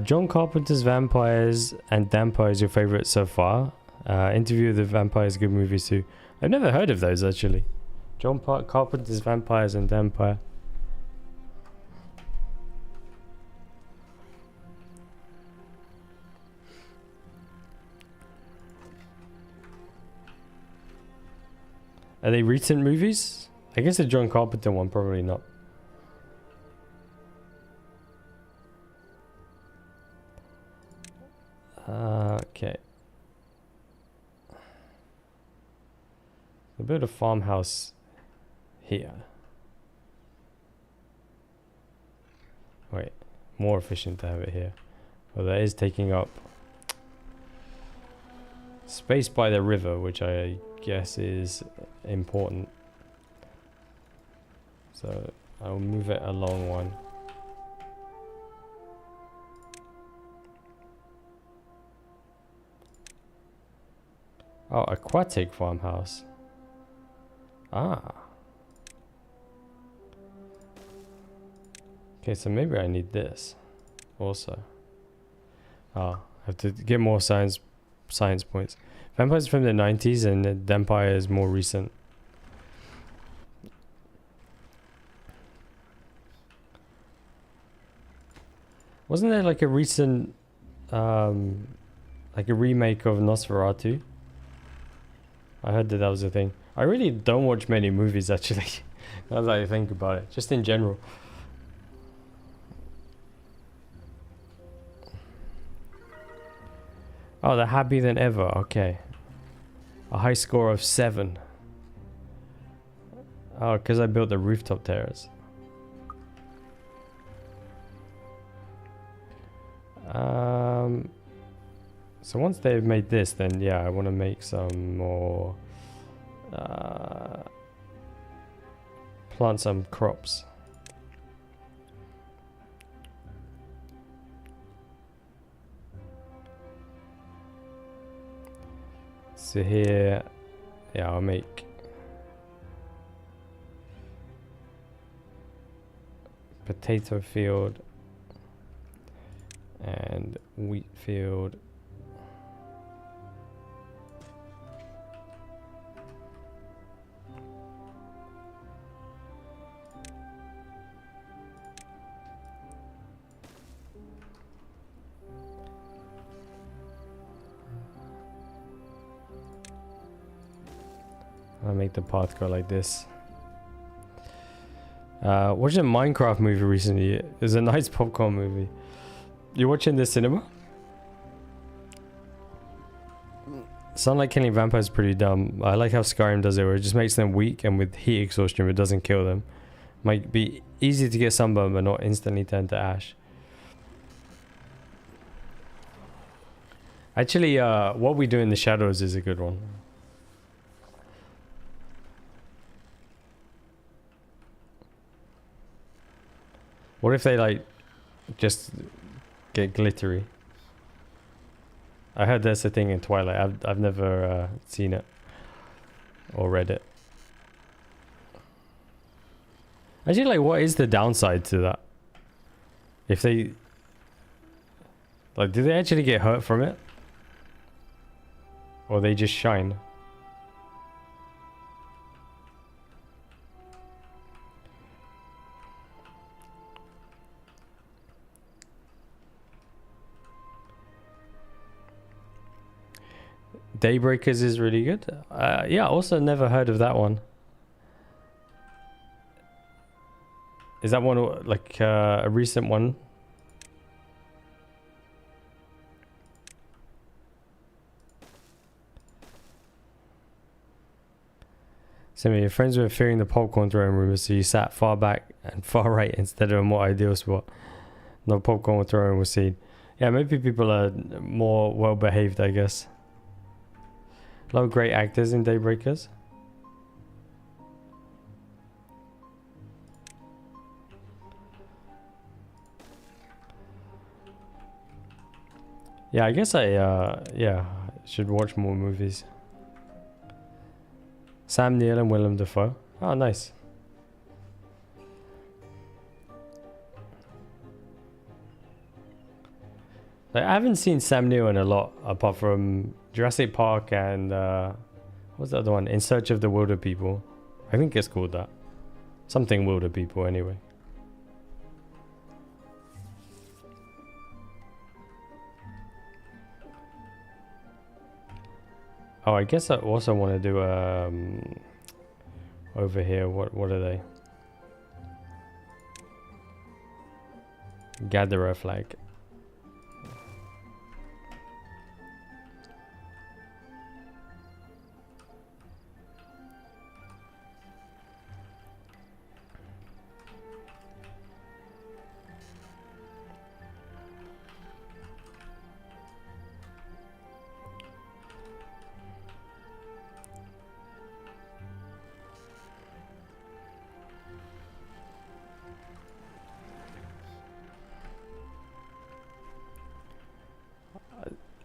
John Carpenter's Vampires and Dampire is your favorite so far. Interview with the Vampire is a good movie too. I've never heard of those actually. John Carpenter's Vampires and Dampire. Are they recent movies? I guess the John Carpenter one, probably not. Okay. I'll build a farmhouse here. Wait, more efficient to have it here. Well, that is taking up space by the river, which I guess is important. So I'll move it along one. Oh, aquatic farmhouse. Ah. Okay, so maybe I need this also. Oh, I have to get more science points. Vampire's from the 90s and the Empire is more recent. Wasn't there like a recent like a remake of Nosferatu? I heard that was a thing. I really don't watch many movies actually. Now that I think about it, just in general. Oh, they're happier than ever. Okay. A high score of 7. Oh, because I built the rooftop terrace. So once they've made this, then yeah, I want to make some more, plant some crops. So here, yeah, I'll make potato field and wheat field. I'll make the path go like this. Watched a Minecraft movie recently. It was a nice popcorn movie. You're watching the cinema? Sunlight killing vampires is pretty dumb. I like how Skyrim does it, where it just makes them weak and with heat exhaustion, it doesn't kill them. Might be easy to get sunburn, but not instantly turn to ash. Actually, what we do in the shadows is a good one. What if they like just get glittery? I heard there's a thing in Twilight. I've never seen it or read it. Actually, like, what is the downside to that? If they like, do they actually get hurt from it, or they just shine? Daybreakers is really good. Yeah, also never heard of that one. Is that one like a recent one? So your friends were fearing the popcorn throwing rumors, so you sat far back and far right instead of a more ideal spot. No popcorn throwing was seen. Yeah, maybe people are more well behaved, I guess. A lot of great actors in Daybreakers. Yeah, I guess I yeah, should watch more movies. Sam Neill and Willem Dafoe. Oh, nice. Like, I haven't seen Sam Neill in a lot, apart from Jurassic Park and what's the other one? In Search of the Wilder People. I think it's called that. Something Wilder People, anyway. Oh, I guess I also want to do over here. What are they? Gatherer flag.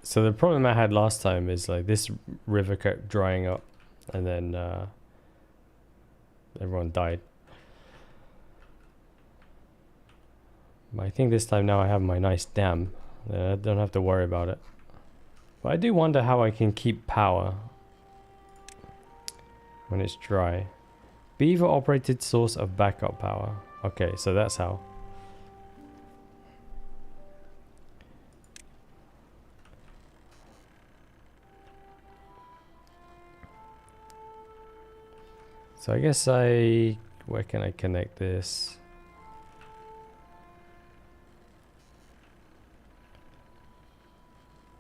So the problem I had last time is like this river kept drying up, and then everyone died. But I think this time now I have my nice dam. I don't have to worry about it. But I do wonder how I can keep power when it's dry. Beaver operated source of backup power. Okay, so that's how. So I guess where can I connect this?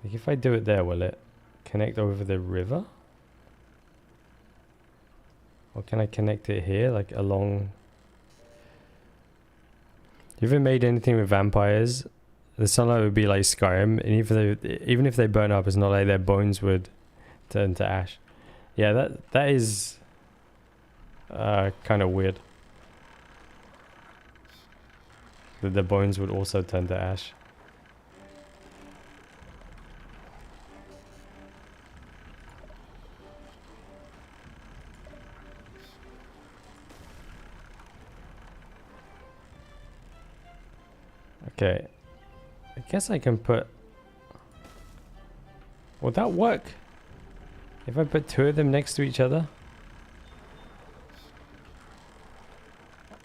Like if I do it there, will it connect over the river? Or can I connect it here, like along? You ever made anything with vampires? The sunlight would be like Skyrim, and even if they burn up, it's not like their bones would turn to ash. Yeah, that is kind of weird. That the bones would also turn to ash. Okay, I guess I can put... Would that work? If I put two of them next to each other?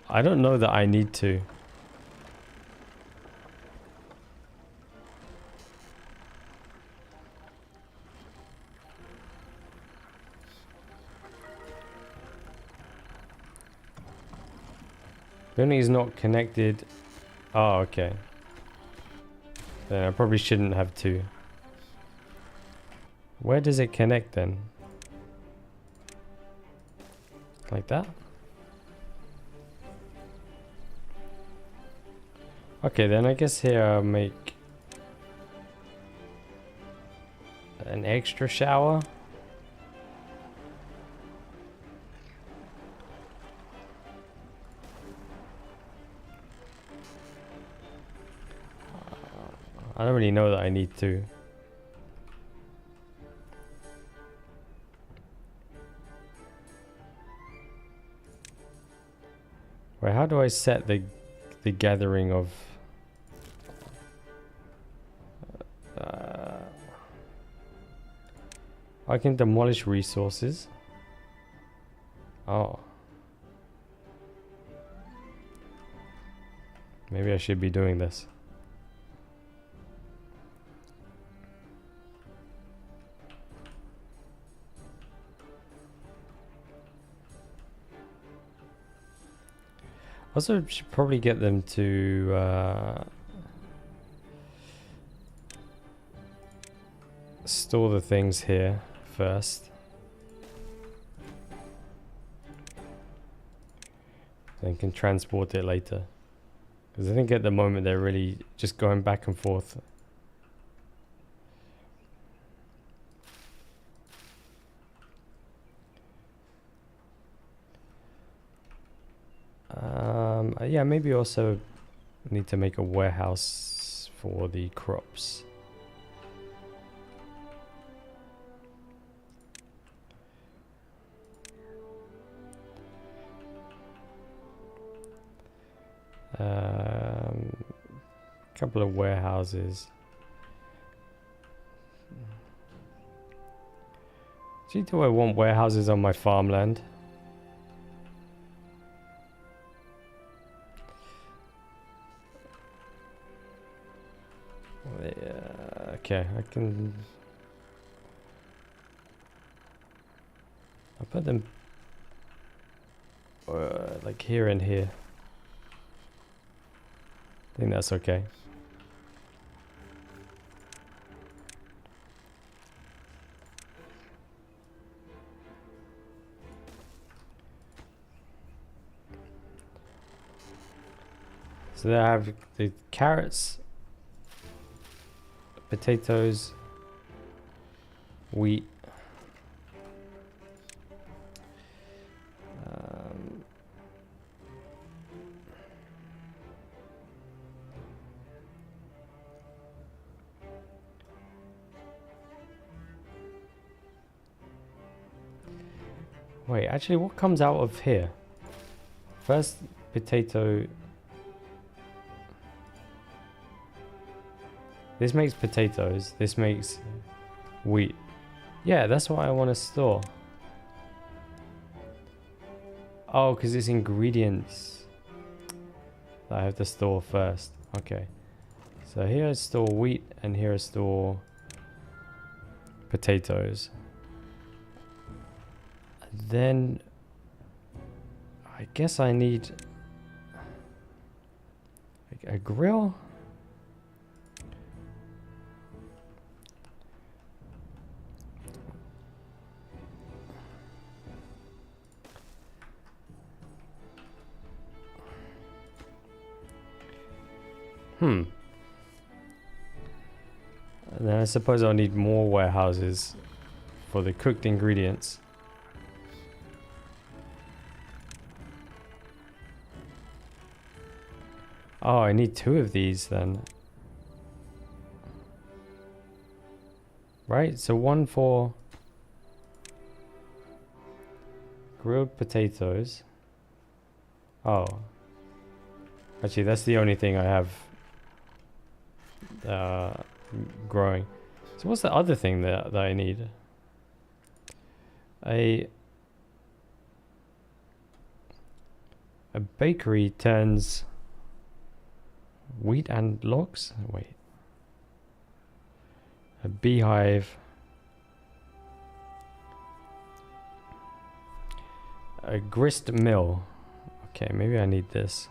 I don't know that I need to. The only is not connected. Oh, okay. Then I probably shouldn't have two. Where does it connect then? Like that? Okay, then I guess here I'll make an extra shower. I don't really know that I need to. Wait, how do I set the gathering of... I can demolish resources. Oh. Maybe I should be doing this. Also, should probably get them to store the things here first. Then can transport it later. Because I think at the moment they're really just going back and forth. Yeah, maybe also need to make a warehouse for the crops. Couple of warehouses. Do I want warehouses on my farmland? Okay, I can... I'll put them like here and here. I think that's okay. So there I have the carrots, potatoes, wheat, Wait, actually, what comes out of here? First, potato. This makes potatoes. This makes wheat. Yeah, that's what I want to store. Oh, because it's ingredients that I have to store first. Okay. So here I store wheat and here I store potatoes. Then I guess I need a grill. And then I suppose I'll need more warehouses for the cooked ingredients. Oh, I need 2 of these then. Right, so 1 for grilled potatoes. Oh. Actually, that's the only thing I have growing. So what's the other thing that I need? A bakery turns wheat and logs? Wait. A beehive. A grist mill. Okay, maybe I need this.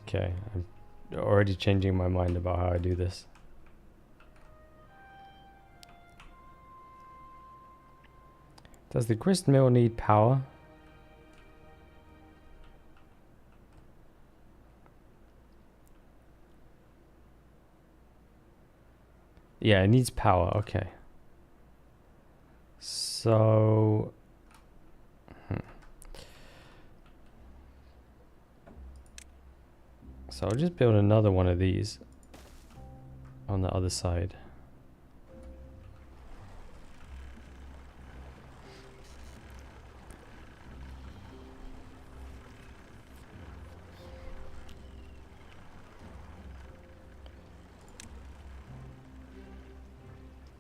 Okay, I'm already changing my mind about how I do this. Does the grist mill need power? Yeah, it needs power. Okay. So... So I'll just build another one of these on the other side.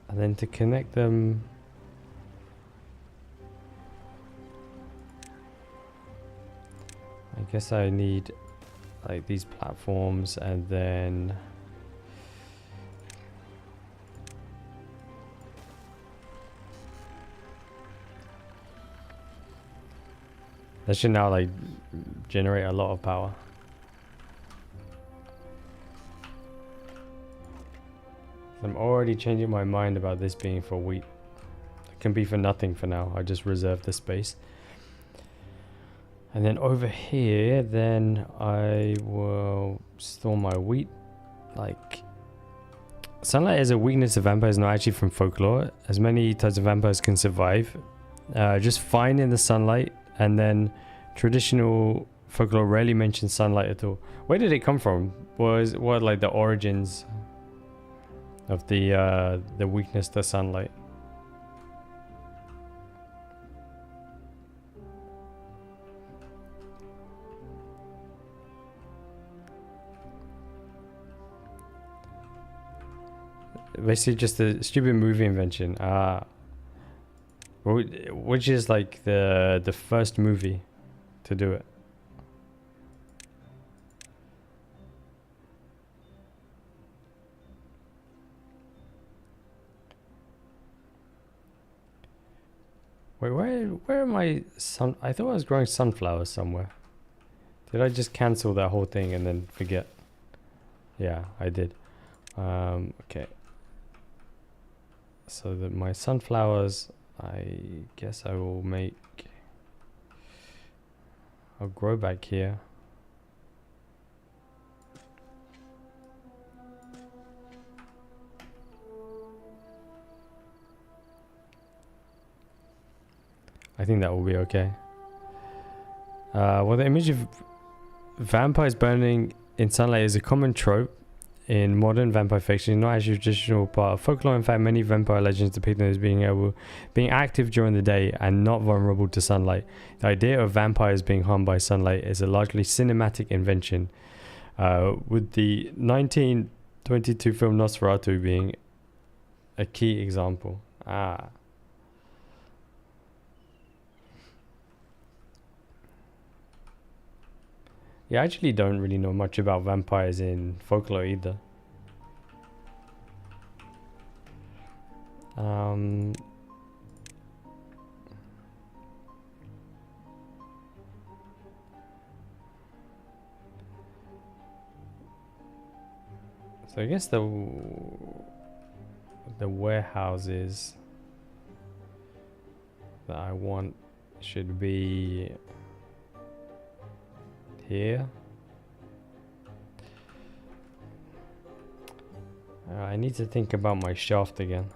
And then to connect them, I guess I need like these platforms, and then that should now like generate a lot of power. I'm already changing my mind about this being for wheat. It can be for nothing for now. I just reserve the space. And then over here, then I will store my wheat. Like, sunlight is a weakness of vampires, not actually from folklore. As many types of vampires can survive just fine in the sunlight, and then traditional folklore rarely mentions sunlight at all. Where did it come from? What like the origins of the weakness to sunlight? Basically just a stupid movie invention. Which is like the first movie to do it. Wait, where am I? I thought I was growing sunflowers somewhere. Did I just cancel that whole thing and then forget? Yeah, I did. Okay. So that my sunflowers, I guess I will make. I'll grow back here. I think that will be okay. Well, the image of vampires burning in sunlight is a common trope. in modern vampire fiction, not actually a traditional part of folklore. In fact, many vampire legends depict them as being active during the day and not vulnerable to sunlight. The idea of vampires being harmed by sunlight is a largely cinematic invention, with the 1922 film Nosferatu being a key example. Yeah, I actually don't really know much about vampires in folklore either. So I guess the warehouses that I want should be here. I need to think about my shaft again.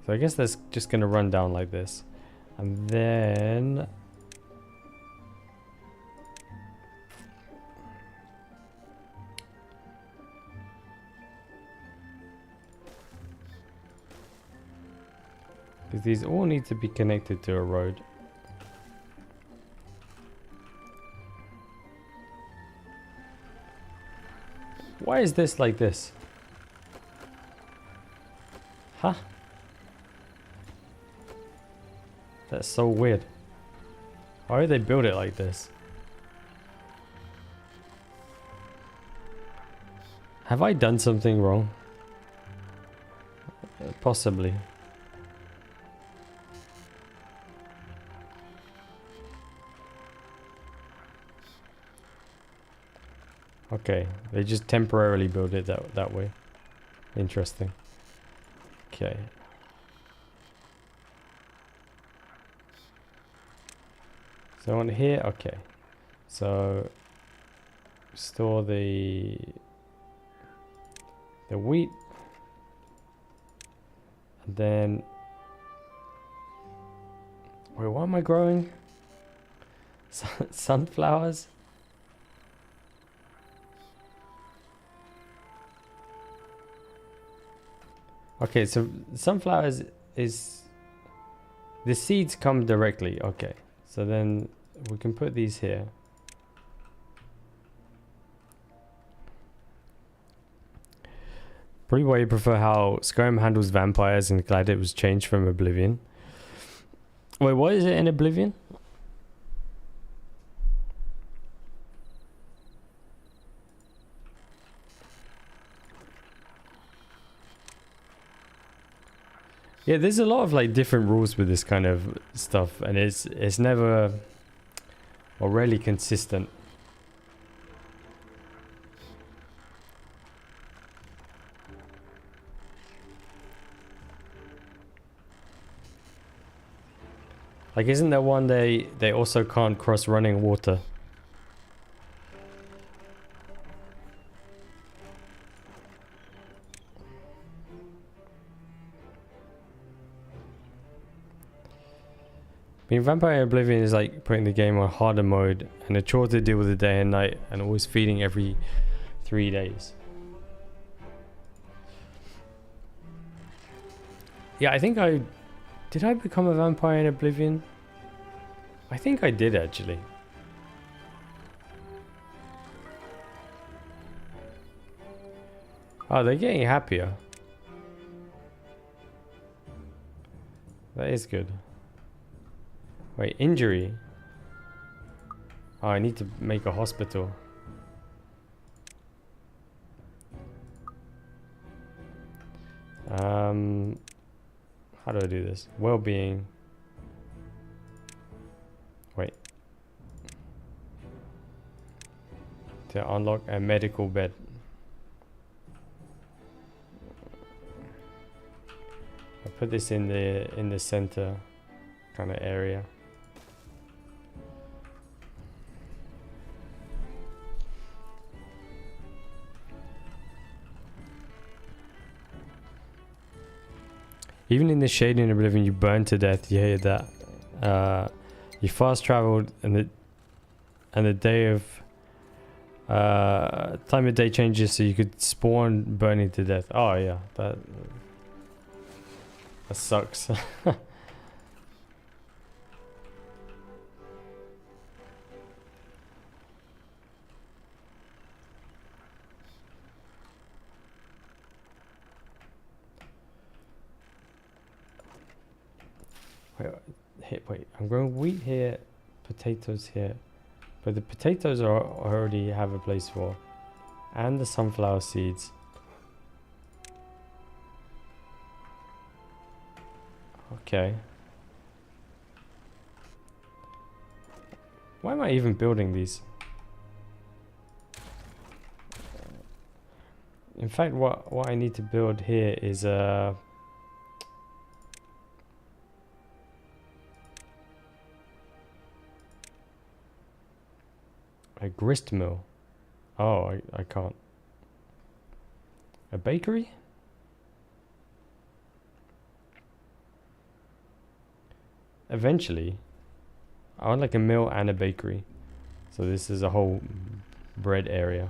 So I guess that's just gonna run down like this, and then because these all need to be connected to a road. Why is this like this? Huh? That's so weird. Why would they build it like this? Have I done something wrong? Possibly. Okay, they just temporarily build it that way. Interesting. Okay. So on here, okay. So store the wheat, and then wait, what am I growing? Sunflowers. Okay, so sunflowers is the seeds come directly. Okay, so then we can put these here. Probably why you prefer how Skyrim handles vampires and glad it was changed from Oblivion. Wait, what is it in Oblivion? Yeah, there's a lot of like different rules with this kind of stuff, and it's never or rarely consistent. Like, isn't there one they also can't cross running water? I mean, Vampire Oblivion is like putting the game on harder mode and a chore to deal with the day and night and always feeding every 3 days. Yeah, I think did I become a vampire in Oblivion? I think I did actually. Oh, they're getting happier. That is good. Wait, injury. Oh, I need to make a hospital. How do I do this? Well-being. Wait. To unlock a medical bed. I put this in the center kind of area. Even in the shade in Oblivion, you burn to death. You hated that. You fast traveled, and the day of Time of day changes so you could spawn burning to death. Oh yeah, that sucks. Wait, I'm growing wheat here, potatoes here, but the potatoes are already have a place for, and the sunflower seeds. Okay. Why am I even building these? In fact, what I need to build here is a grist mill. Oh, I can't. A bakery? Eventually. I want like a mill and a bakery. So this is a whole bread area.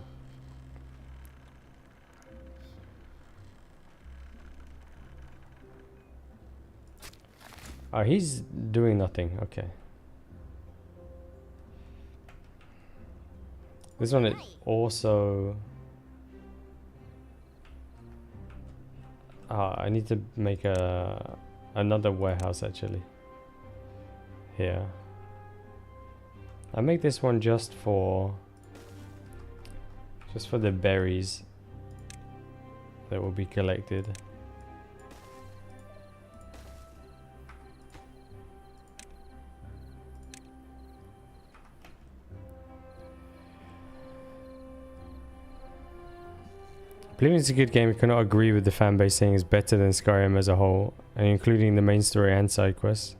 Oh, he's doing nothing. Okay. This one is also... I need to make another warehouse actually. Here. I make this one just for the berries that will be collected. Oblivion is a good game. I cannot agree with the fanbase saying it's better than Skyrim as a whole, and including the main story and side quests.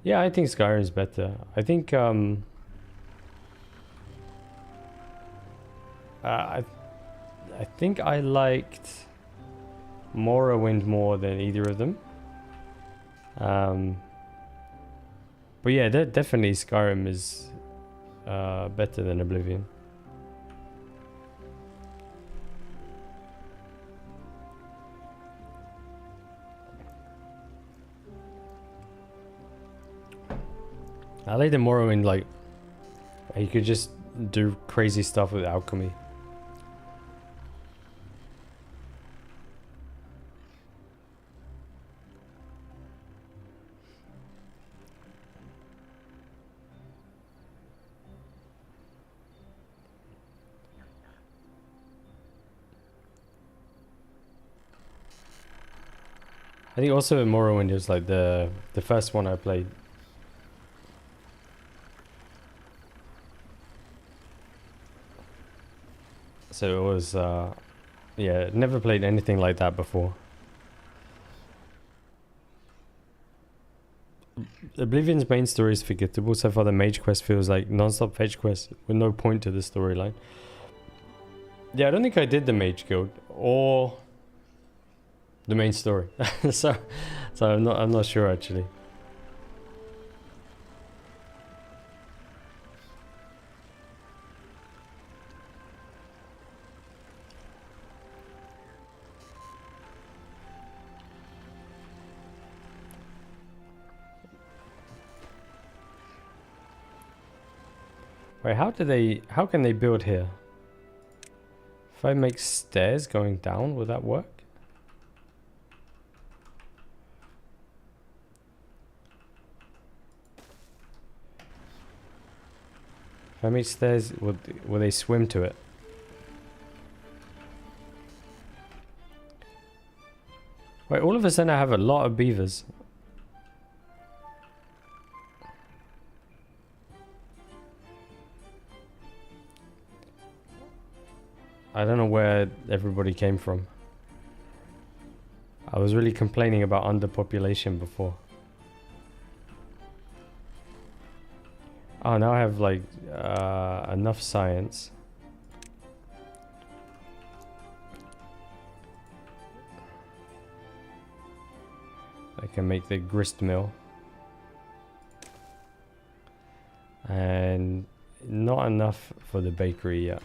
Yeah, I think Skyrim's better. I think I think I liked Morrowind more than either of them. But yeah, definitely Skyrim is better than Oblivion. I like the Morrowind, like, you could just do crazy stuff with alchemy. I think also in Morrowind it was like the first one I played. So it was, yeah, never played anything like that before. Oblivion's main story is forgettable. So far the mage quest feels like non-stop fetch quest with no point to the storyline. Yeah, I don't think I did the mage guild or the main story. so I'm not sure actually. Wait, how can they build here? If I make stairs going down, will that work? If I make stairs, will they swim to it? Wait, all of a sudden I have a lot of beavers. I don't know where everybody came from. I was really complaining about underpopulation before. Oh, now I have like enough science. I can make the grist mill. And not enough for the bakery yet.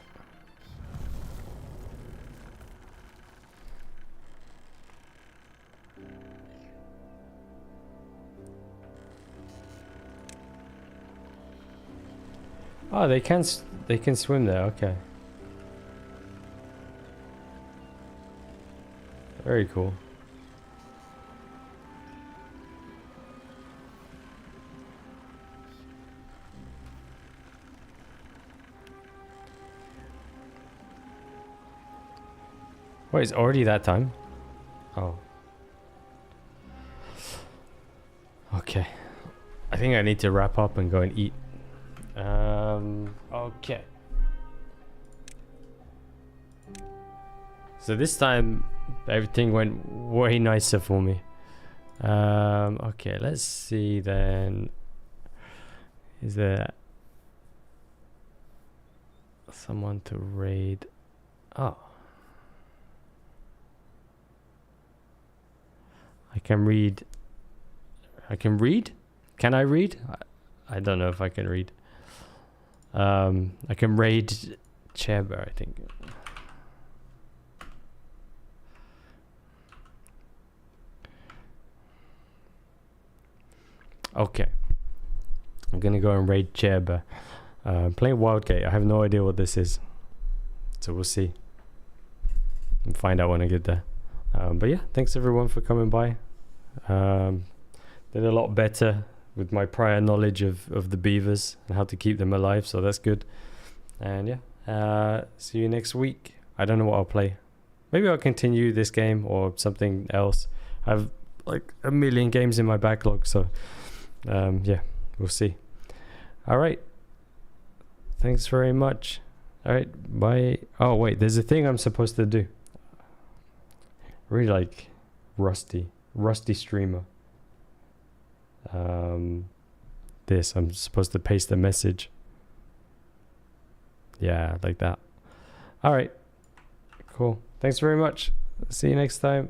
Oh, they can swim there. Okay. Very cool. Wait, it's already that time? Oh. Okay. I think I need to wrap up and go and eat. Okay. So this time everything went way nicer for me. Okay, let's see then. Is there someone to raid? Oh. I can read. I can read? Can I read? I don't know if I can read. I can raid Chamber, I think. Okay. I'm gonna go and raid Chamber. Playing Wildgate. I have no idea what this is. So we'll see. And find out when I get there. But yeah, thanks everyone for coming by. Did a lot better with my prior knowledge of the beavers and how to keep them alive, so that's good. And yeah, see you next week. I don't know what I'll play. Maybe I'll continue this game or something else. I have like a million games in my backlog, so yeah, we'll see. All right, thanks very much. All right, bye. Oh wait, there's a thing I'm supposed to do. Really like rusty streamer. This, I'm supposed to paste a message. Yeah, like that. All right, cool. Thanks very much. See you next time.